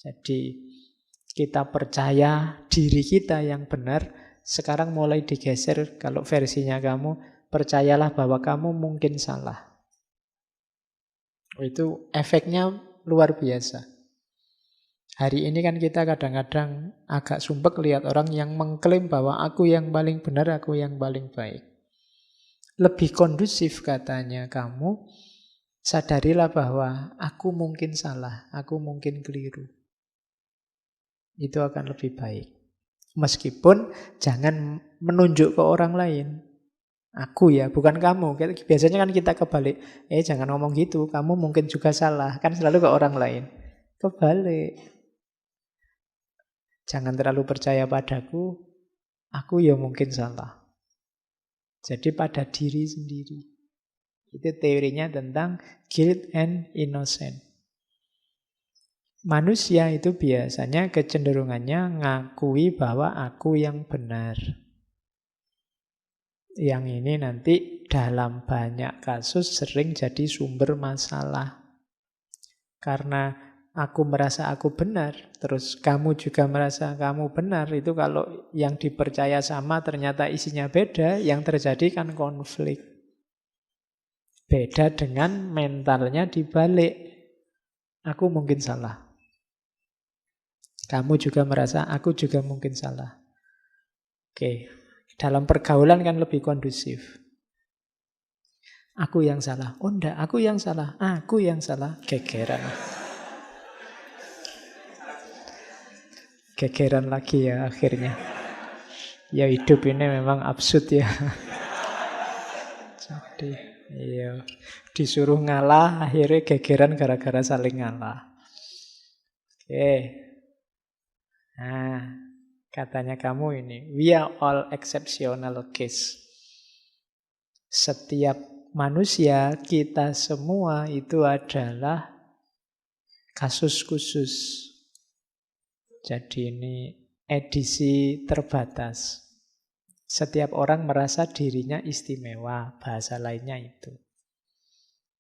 Jadi kita percaya diri kita yang benar, sekarang mulai digeser kalau versinya kamu, percayalah bahwa kamu mungkin salah. Itu efeknya luar biasa. Hari ini kan kita kadang-kadang agak sumpek lihat orang yang mengklaim bahwa aku yang paling benar, aku yang paling baik. Lebih kondusif katanya kamu, sadarilah bahwa aku mungkin salah, aku mungkin keliru. Itu akan lebih baik. Meskipun jangan menunjuk ke orang lain. Aku ya, bukan kamu. Biasanya kan kita kebalik. Jangan ngomong gitu, kamu mungkin juga salah. Kan selalu ke orang lain. Kebalik. Jangan terlalu percaya padaku, aku ya mungkin salah. Jadi pada diri sendiri. Itu teorinya tentang guilt and innocence. Manusia itu biasanya kecenderungannya ngakui bahwa aku yang benar. Yang ini nanti dalam banyak kasus sering jadi sumber masalah. Karena aku merasa aku benar, terus kamu juga merasa kamu benar, itu kalau yang dipercaya sama ternyata isinya beda, yang terjadi kan konflik. Beda dengan mentalnya dibalik. Aku mungkin salah. Kamu juga merasa aku juga mungkin salah. Oke. Dalam pergaulan kan lebih kondusif. Aku yang salah. Oh enggak, aku yang salah. Aku yang salah. Gegeran. Gegeran lagi ya akhirnya. Ya hidup ini memang absurd ya. Jadi iya, disuruh ngalah akhirnya gegeran gara-gara saling ngalah. Oke. Nah, katanya kamu ini, we are all exceptional case. Setiap manusia, kita semua itu adalah kasus khusus. Jadi ini edisi terbatas. Setiap orang merasa dirinya istimewa, bahasa lainnya itu.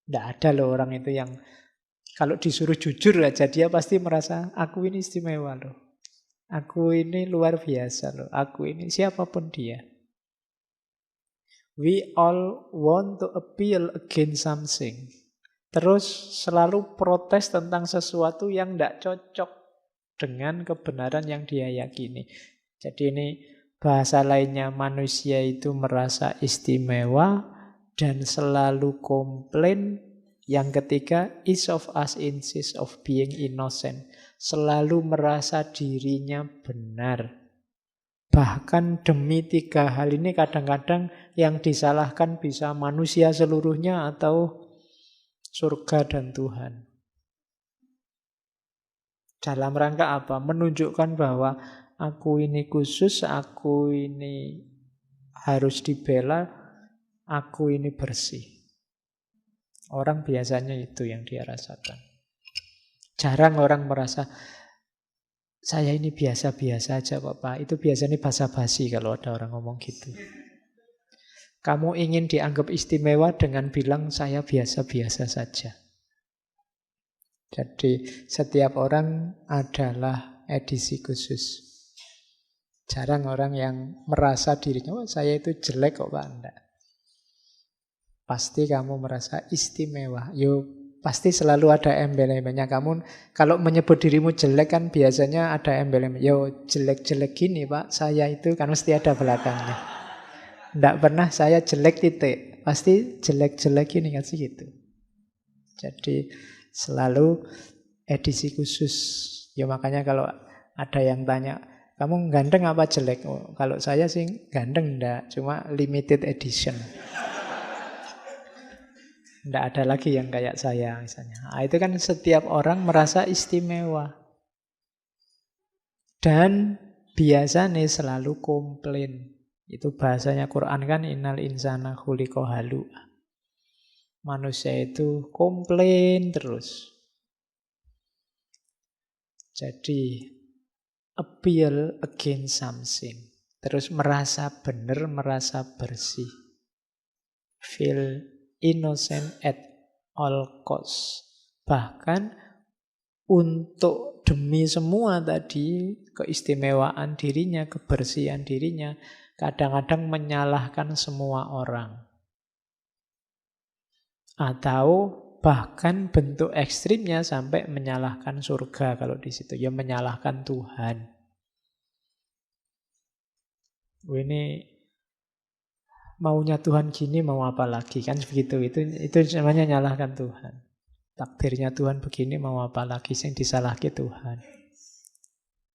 Tidak ada loh orang itu yang kalau disuruh jujur aja dia pasti merasa aku ini istimewa loh. Aku ini luar biasa loh. Aku ini siapapun dia. We all want to appeal against something. Terus selalu protes tentang sesuatu yang tidak cocok dengan kebenaran yang dia yakini. Jadi ini bahasa lainnya, manusia itu merasa istimewa dan selalu komplain. Yang ketiga, each of us insists of being innocent. selalu merasa dirinya benar. Bahkan demi 3 hal ini kadang-kadang yang disalahkan bisa manusia seluruhnya atau surga dan Tuhan. Dalam rangka apa? Menunjukkan bahwa aku ini khusus, aku ini harus dibela, aku ini bersih. Orang biasanya itu yang dia rasakan. Jarang orang merasa, saya ini biasa-biasa aja kok Pak. Itu biasanya basa-basi kalau ada orang ngomong gitu. Kamu ingin dianggap istimewa dengan bilang saya biasa-biasa saja. Jadi setiap orang adalah edisi khusus. Jarang orang yang merasa dirinya, oh saya itu jelek kok Pak. Enggak. Pasti kamu merasa istimewa. Pasti selalu ada embel-embelnya. Kamu kalau menyebut dirimu jelek kan biasanya ada embel-embel. Jelek-jelek gini Pak, saya itu kan mesti ada belakangnya. Tidak pernah saya jelek titik. Pasti jelek-jelek gini kan sih gitu. Jadi selalu edisi khusus. Makanya kalau ada yang tanya, kamu ganteng apa jelek? Oh, kalau saya sih ganteng enggak, cuma limited edition. Tidak ada lagi yang kayak saya misalnya. Nah, itu kan setiap orang merasa istimewa. Dan biasanya selalu komplain. Itu bahasanya Quran kan, innal insana khuliqa halu'a. Manusia itu komplain terus. Jadi appeal against something. Terus merasa benar, merasa bersih. Feel innocent at all cost. Bahkan untuk demi semua tadi, keistimewaan dirinya, kebersihan dirinya, kadang-kadang menyalahkan semua orang. Atau bahkan bentuk ekstrimnya sampai menyalahkan surga kalau di situ. Ya menyalahkan Tuhan. Ini maunya Tuhan gini, mau apa lagi? Kan begitu. Itu namanya nyalahkan Tuhan. Takdirnya Tuhan begini, mau apa lagi? Yang disalahkan Tuhan.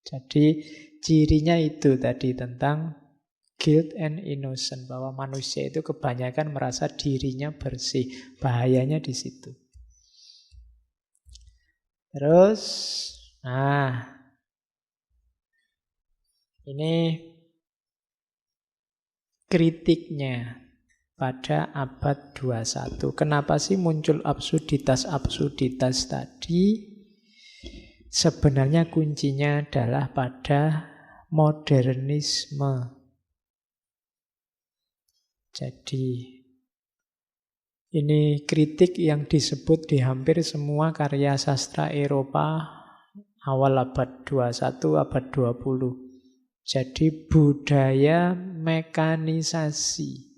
Jadi cirinya itu tadi tentang guilt and innocent. Bahwa manusia itu kebanyakan merasa dirinya bersih. Bahayanya di situ. Terus, ini kritiknya pada abad 21. Kenapa sih muncul absurditas tadi? Sebenarnya kuncinya adalah pada modernisme. Jadi ini kritik yang disebut di hampir semua karya sastra Eropa awal abad 21, abad 20. Jadi budaya mekanisasi,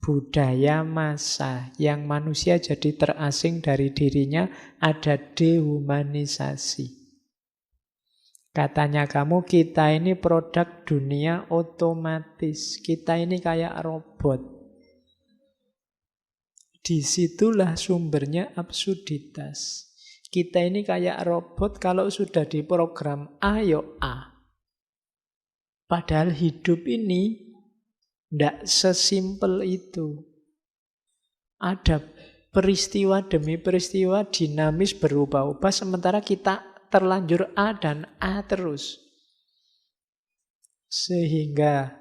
budaya massa yang manusia jadi terasing dari dirinya, ada dehumanisasi. Katanya kamu, kita ini produk dunia otomatis, kita ini kayak robot. Disitulah sumbernya absurditas. Kita ini kayak robot, kalau sudah diprogram A, yo A. Padahal hidup ini tidak sesimpel itu. Ada peristiwa demi peristiwa dinamis berubah-ubah, sementara kita terlanjur A dan A terus. Sehingga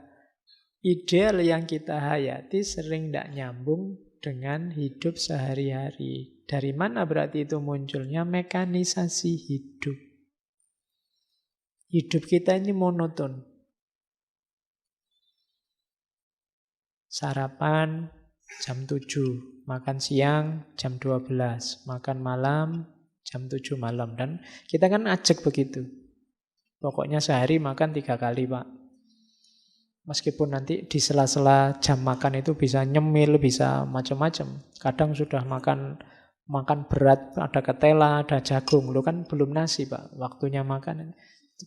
ideal yang kita hayati sering tidak nyambung dengan hidup sehari-hari. Dari mana berarti itu munculnya? Mekanisasi hidup. Hidup kita ini monoton. Sarapan jam 7, makan siang jam 12, makan malam jam 7 malam. Dan kita kan ajak begitu. Pokoknya sehari makan 3 kali, Pak. Meskipun nanti di sela-sela jam makan itu bisa nyemil, bisa macam-macam. Kadang sudah makan berat, ada ketela, ada jagung. Lu kan belum nasi, Pak. Waktunya makan.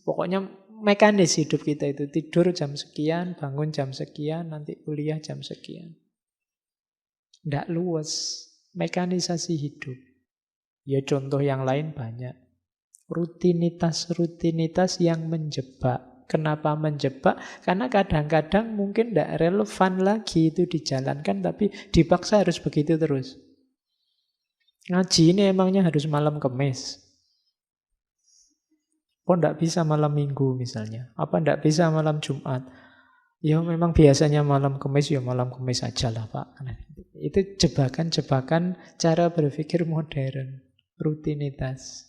Pokoknya mekanis hidup kita itu. Tidur jam sekian, bangun jam sekian, nanti kuliah jam sekian. Tidak luas. Mekanisasi hidup. Ya contoh yang lain banyak. Rutinitas-rutinitas yang menjebak. Kenapa menjebak? Karena kadang-kadang mungkin tidak relevan lagi itu dijalankan, tapi dipaksa harus begitu terus. Ngaji ini emangnya harus malam Kamis? Kok tidak bisa malam Minggu misalnya? Apa tidak bisa malam Jumat? Ya memang biasanya malam Kamis, ya malam Kamis aja lah Pak. Itu jebakan-jebakan cara berpikir modern. Rutinitas.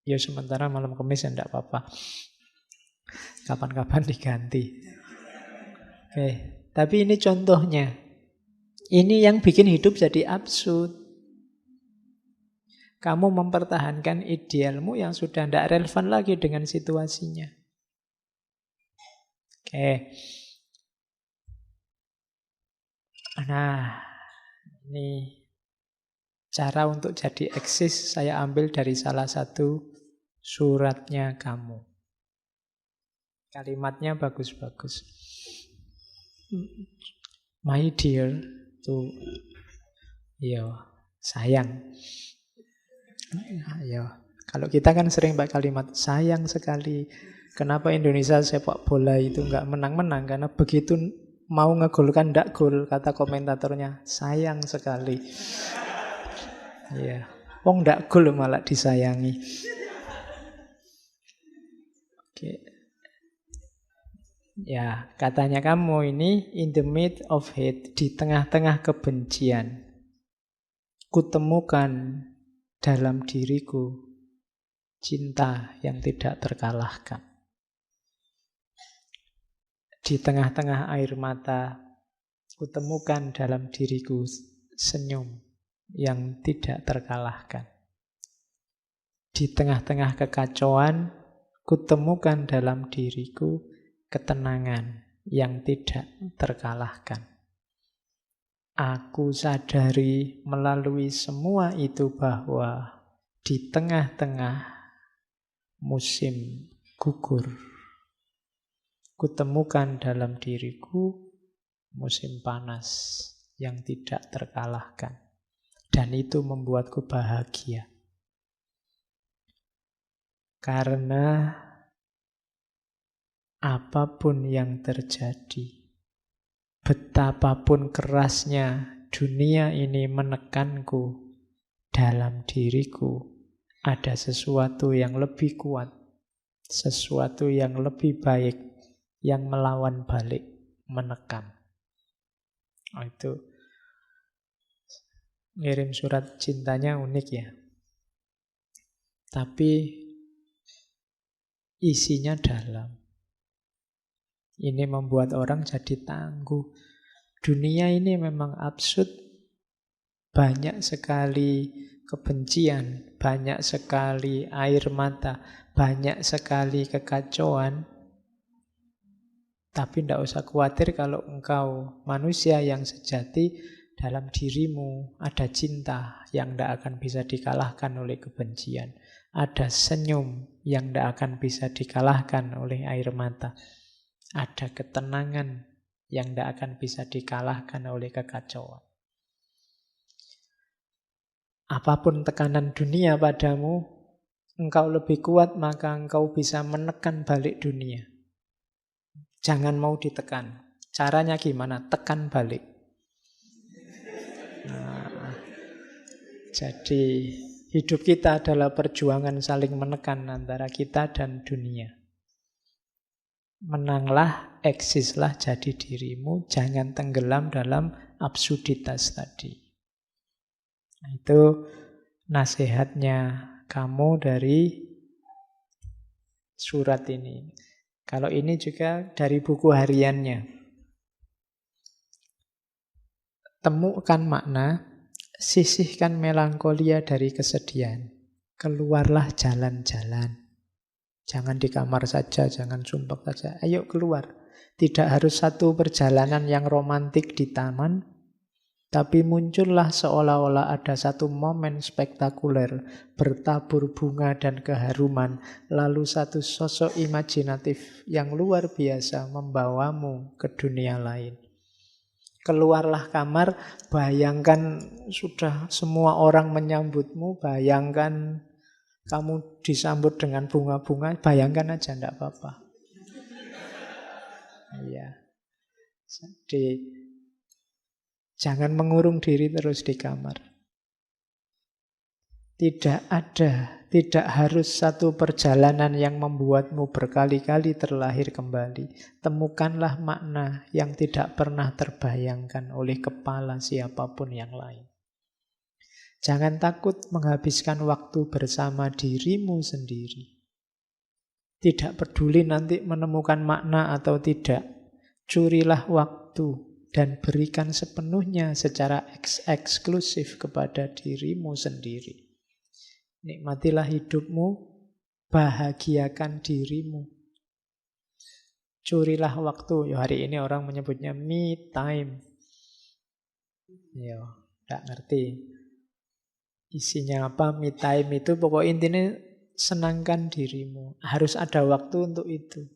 Ya sementara malam Kamis ya tidak apa-apa. Kapan-kapan diganti. Oke, tapi ini contohnya. Ini yang bikin hidup jadi absurd. Kamu mempertahankan idealmu yang sudah tidak relevan lagi dengan situasinya. Oke. Nah, ini cara untuk jadi eksis saya ambil dari salah satu suratnya kamu. Kalimatnya bagus-bagus. My dear, tuh, yo, sayang. Ya, kalau kita kan sering pakai kalimat sayang sekali. Kenapa Indonesia sepak bola itu nggak menang-menang? Karena begitu mau ngegolkan ndak gol, kata komentatornya sayang sekali. Ya, wong ndak gol malah disayangi. Oke. Ya, katanya kamu ini in the midst of hate, di tengah-tengah kebencian, kutemukan dalam diriku cinta yang tidak terkalahkan. Di tengah-tengah air mata, kutemukan dalam diriku senyum yang tidak terkalahkan. Di tengah-tengah kekacauan, kutemukan dalam diriku ketenangan yang tidak terkalahkan. Aku sadari melalui semua itu bahwa di tengah-tengah musim gugur, kutemukan dalam diriku musim panas yang tidak terkalahkan. Dan itu membuatku bahagia. Karena apapun yang terjadi, betapapun kerasnya dunia ini menekanku, dalam diriku ada sesuatu yang lebih kuat, sesuatu yang lebih baik, yang melawan balik, menekan. Itu ngirim surat cintanya unik ya. Tapi isinya dalam. Ini membuat orang jadi tangguh. Dunia ini memang absurd. Banyak sekali kebencian, banyak sekali air mata, banyak sekali kekacauan. Tapi tidak usah khawatir kalau engkau manusia yang sejati, dalam dirimu ada cinta yang tidak akan bisa dikalahkan oleh kebencian. Ada senyum yang tidak akan bisa dikalahkan oleh air mata. Ada ketenangan yang tidak akan bisa dikalahkan oleh kekacauan. Apapun tekanan dunia padamu, engkau lebih kuat, maka engkau bisa menekan balik dunia. Jangan mau ditekan. Caranya gimana? Tekan balik. Nah, jadi hidup kita adalah perjuangan saling menekan antara kita dan dunia. Menanglah, eksislah, jadi dirimu, jangan tenggelam dalam absurditas tadi. Nah, itu nasihatnya kamu dari surat ini. Kalau ini juga dari buku hariannya. Temukan makna, sisihkan melankolia dari kesedihan. Keluarlah jalan-jalan. Jangan di kamar saja, jangan sumpek saja. Ayo keluar. Tidak harus satu perjalanan yang romantik di taman, tapi muncullah seolah-olah ada satu momen spektakuler, bertabur bunga dan keharuman, lalu satu sosok imajinatif yang luar biasa membawamu ke dunia lain. Keluarlah kamar, bayangkan sudah semua orang menyambutmu, bayangkan Kamu disambut dengan bunga-bunga, bayangkan aja, enggak apa-apa. Iya. Jadi jangan mengurung diri terus di kamar. Tidak harus satu perjalanan yang membuatmu berkali-kali terlahir kembali. Temukanlah makna yang tidak pernah terbayangkan oleh kepala siapapun yang lain. Jangan takut menghabiskan waktu bersama dirimu sendiri. Tidak peduli nanti menemukan makna atau tidak. Curilah waktu dan berikan sepenuhnya secara eksklusif kepada dirimu sendiri. Nikmatilah hidupmu, bahagiakan dirimu. Curilah waktu. Hari ini orang menyebutnya me time. Tidak ngerti isinya apa me time itu. Pokok intinya senangkan dirimu. Harus ada waktu untuk itu.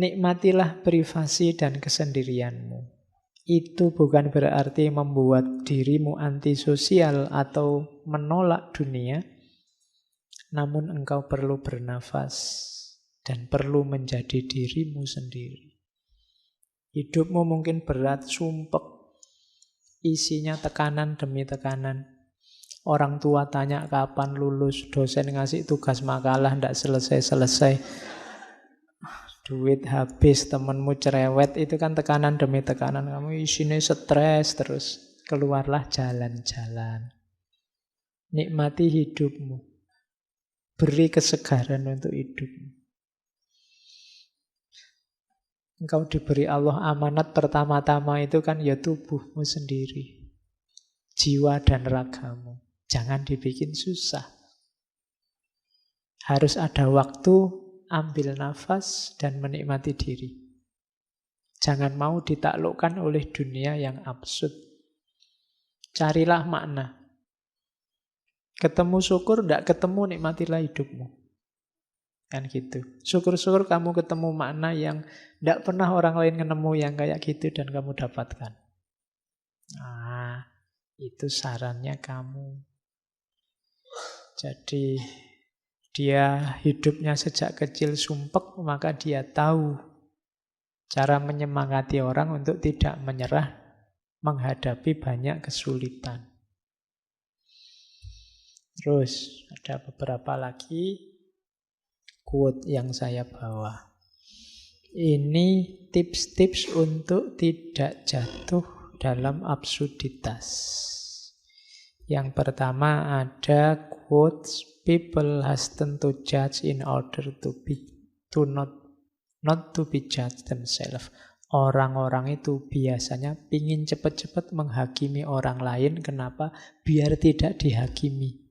Nikmatilah privasi dan kesendirianmu. Itu bukan berarti membuat dirimu antisosial atau menolak dunia. Namun engkau perlu bernafas dan perlu menjadi dirimu sendiri. Hidupmu mungkin berat, sumpek. Isinya tekanan demi tekanan. Orang tua tanya kapan lulus, dosen ngasih tugas makalah tidak selesai-selesai. Duit habis, temenmu cerewet, itu kan tekanan demi tekanan. Kamu isinya stres terus. Keluarlah jalan-jalan. Nikmati hidupmu. Beri kesegaran untuk hidupmu. Engkau diberi Allah amanat pertama-tama itu kan ya tubuhmu sendiri. Jiwa dan ragamu. Jangan dibikin susah. Harus ada waktu, ambil nafas dan menikmati diri. Jangan mau ditaklukkan oleh dunia yang absurd. Carilah makna. Ketemu syukur, tidak ketemu, nikmatilah hidupmu. Kan gitu. Syukur-syukur kamu ketemu makna yang tidak pernah orang lain ketemu yang kayak gitu dan kamu dapatkan. Nah, itu sarannya kamu. Jadi dia hidupnya sejak kecil sumpek, maka dia tahu cara menyemangati orang untuk tidak menyerah menghadapi banyak kesulitan. Terus ada beberapa lagi quote yang saya bawa. Ini tips-tips untuk tidak jatuh dalam absurditas. Yang pertama ada quotes, people hasten to judge in order to not to be judged themselves. Orang-orang itu biasanya ingin cepat-cepat menghakimi orang lain. Kenapa? Biar tidak dihakimi.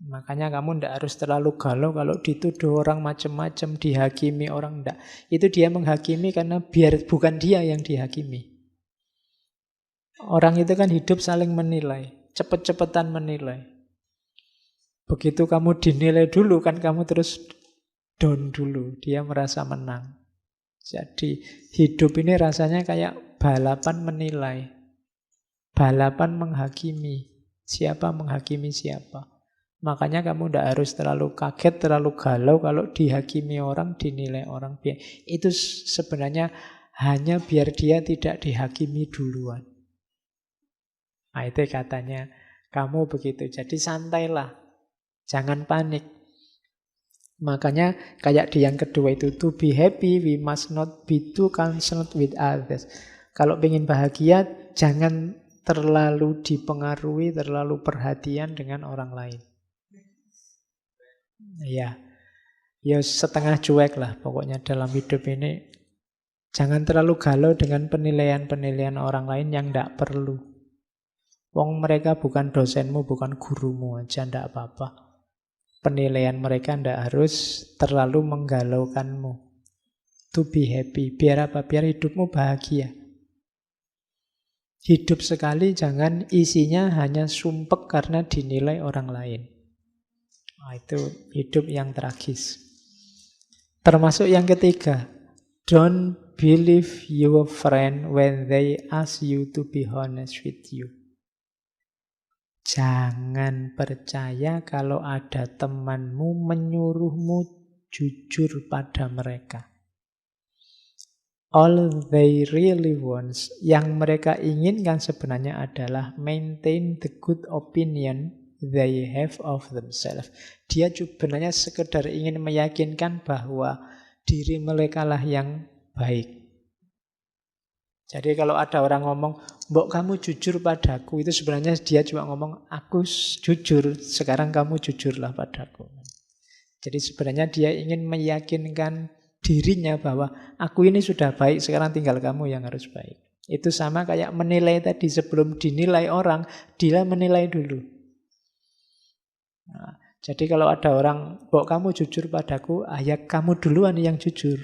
Makanya kamu tidak harus terlalu galau kalau dituduh orang macam-macam, dihakimi orang tidak. Itu dia menghakimi karena biar bukan dia yang dihakimi. Orang itu kan hidup saling menilai, cepet-cepetan menilai. Begitu kamu dinilai dulu kan kamu terus down dulu, dia merasa menang. Jadi hidup ini rasanya kayak balapan menilai, balapan menghakimi. Siapa menghakimi siapa. Makanya kamu tidak harus terlalu kaget, terlalu galau kalau dihakimi orang, dinilai orang. Itu sebenarnya hanya biar dia tidak dihakimi duluan. Nah itu katanya kamu begitu. Jadi santailah. Jangan panik. Makanya kayak di yang kedua itu, to be happy we must not be too concerned with others. Kalau ingin bahagia jangan terlalu dipengaruhi, terlalu perhatian dengan orang lain. Ya setengah cuek lah pokoknya dalam hidup ini. Jangan terlalu galau dengan penilaian-penilaian orang lain yang tidak perlu. Wong mereka bukan dosenmu, bukan gurumu aja, tidak apa-apa. Penilaian mereka tidak harus terlalu menggalaukanmu. To be happy. Biar apa? Biar hidupmu bahagia. Hidup sekali jangan isinya hanya sumpek karena dinilai orang lain. Nah, itu hidup yang tragis. Termasuk yang ketiga. Don't believe your friend when they ask you to be honest with you. Jangan percaya kalau ada temanmu menyuruhmu jujur pada mereka. All they really want, yang mereka inginkan sebenarnya adalah maintain the good opinion they have of themselves. Dia sebenarnya sekedar ingin meyakinkan bahwa diri mereka lah yang baik. Jadi kalau ada orang ngomong, "Mbok kamu jujur padaku," itu sebenarnya dia cuma ngomong, "Aku jujur, sekarang kamu jujurlah padaku." Jadi sebenarnya dia ingin meyakinkan dirinya bahwa aku ini sudah baik, sekarang tinggal kamu yang harus baik. Itu sama kayak menilai tadi, sebelum dinilai orang, dia menilai dulu. Nah, jadi kalau ada orang, "Mbok kamu jujur padaku," ya kamu duluan yang jujur.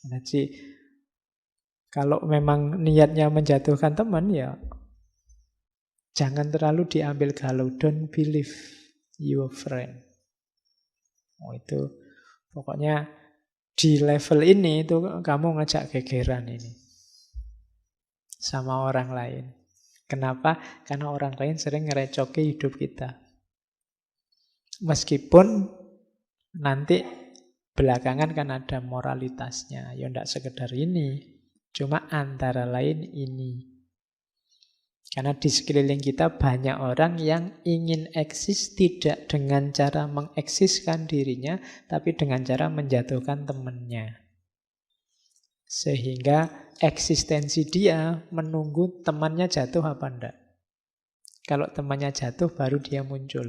Jadi kalau memang niatnya menjatuhkan teman, ya jangan terlalu diambil galau. Don't believe your friend. Itu pokoknya di level ini itu kamu ngajak gegeran ini sama orang lain. Kenapa? Karena orang lain sering ngerecoki hidup kita. Meskipun nanti belakangan kan ada moralitasnya. Ya enggak sekedar ini. Cuma antara lain ini. Karena di sekeliling kita banyak orang yang ingin eksis tidak dengan cara mengeksiskan dirinya, tapi dengan cara menjatuhkan temannya. Sehingga eksistensi dia menunggu temannya jatuh apa enggak. Kalau temannya jatuh, baru dia muncul.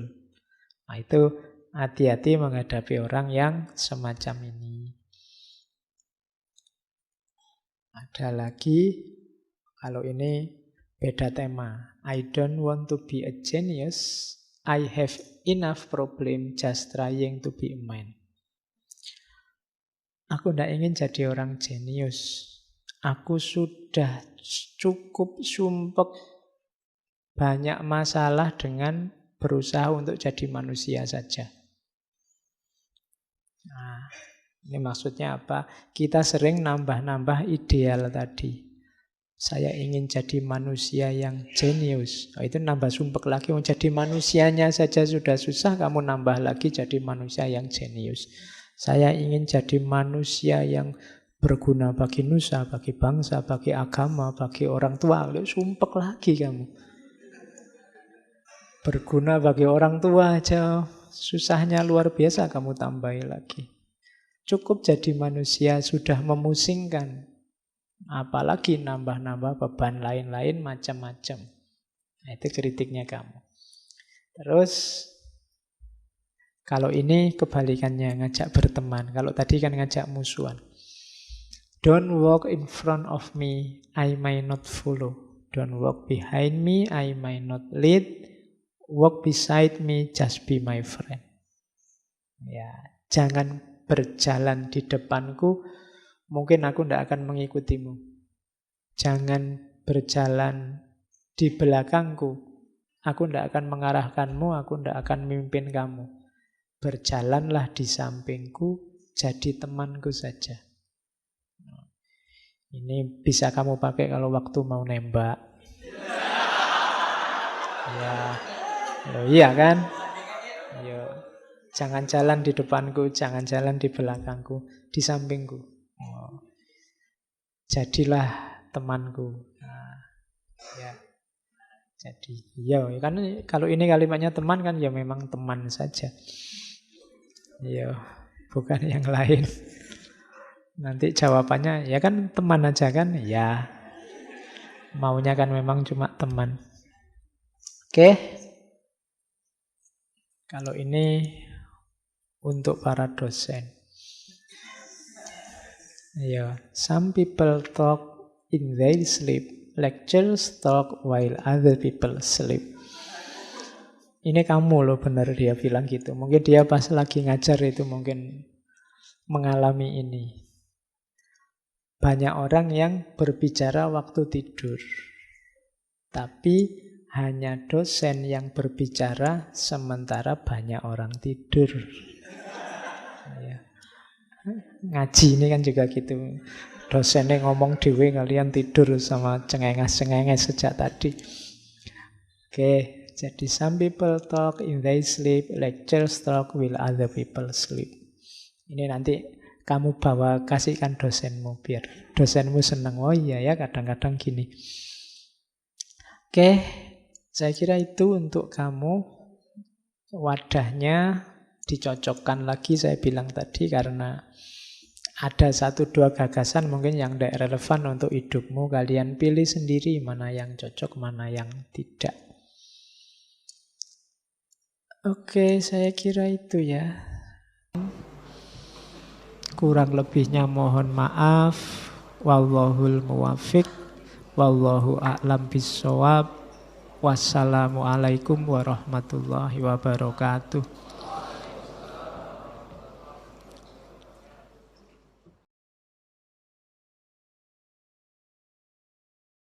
Nah itu hati-hati menghadapi orang yang semacam ini. Ada lagi, kalau ini beda tema. I don't want to be a genius. I have enough problem just trying to be a man. Aku tidak ingin jadi orang jenius. Aku sudah cukup sumpek banyak masalah dengan berusaha untuk jadi manusia saja. Nah, ini maksudnya apa? Kita sering nambah-nambah ideal tadi. Saya ingin jadi manusia yang jenius. Oh, itu nambah sumpek lagi. Jadi manusianya saja sudah susah, kamu nambah lagi jadi manusia yang jenius. Saya ingin jadi manusia yang berguna bagi nusa, bagi bangsa, bagi agama, bagi orang tua. Sumpek lagi kamu. Berguna bagi orang tua aja susahnya luar biasa, kamu tambahi lagi. Cukup jadi manusia sudah memusingkan. Apalagi nambah-nambah beban lain-lain macam-macam. Nah, itu kritiknya kamu. Terus kalau ini kebalikannya, ngajak berteman. Kalau tadi kan ngajak musuhan. Don't walk in front of me, I may not follow. Don't walk behind me, I may not lead. Walk beside me, just be my friend. Ya, jangan berjalan di depanku, mungkin aku tidak akan mengikutimu. Jangan berjalan di belakangku. Aku tidak akan mengarahkanmu, aku tidak akan memimpin kamu. Berjalanlah di sampingku, jadi temanku saja. Ini bisa kamu pakai kalau waktu mau nembak. Ya, iya kan? Yo. Jangan jalan di depanku, jangan jalan di belakangku, di sampingku. Oh. Jadilah temanku. Nah, ya. Jadi, ya kan kalau ini kalimatnya teman kan ya memang teman saja. Ya, bukan yang lain. Nanti jawabannya ya kan teman aja kan? Ya. Maunya kan memang cuma teman. Oke. Kalau ini untuk para dosen. Ya, some people talk in their sleep. Lecturers talk while other people sleep. Ini kamu loh, benar dia bilang gitu. Mungkin dia pas lagi ngajar itu mungkin mengalami ini. Banyak orang yang berbicara waktu tidur. Tapi hanya dosen yang berbicara sementara banyak orang tidur. Ya. Ngaji ini kan juga gitu. Dosennya ngomong dewe, kalian tidur sama cengenges-cengenges sejak tadi. Oke, jadi some people talk in their sleep, lectures talk while other people sleep. Ini nanti kamu bawa kasihkan dosenmu biar dosenmu senang. Oh iya ya, kadang-kadang gini. Oke, saya kira itu untuk kamu. Wadahnya dicocokkan lagi saya bilang tadi karena ada 1-2 gagasan mungkin yang tidak relevan untuk hidupmu. Kalian pilih sendiri mana yang cocok, mana yang tidak. Oke, saya kira itu ya. Kurang lebihnya mohon maaf. Wallahul muwaffiq. Wallahu a'lam bissawab. Wassalamualaikum warahmatullahi wabarakatuh.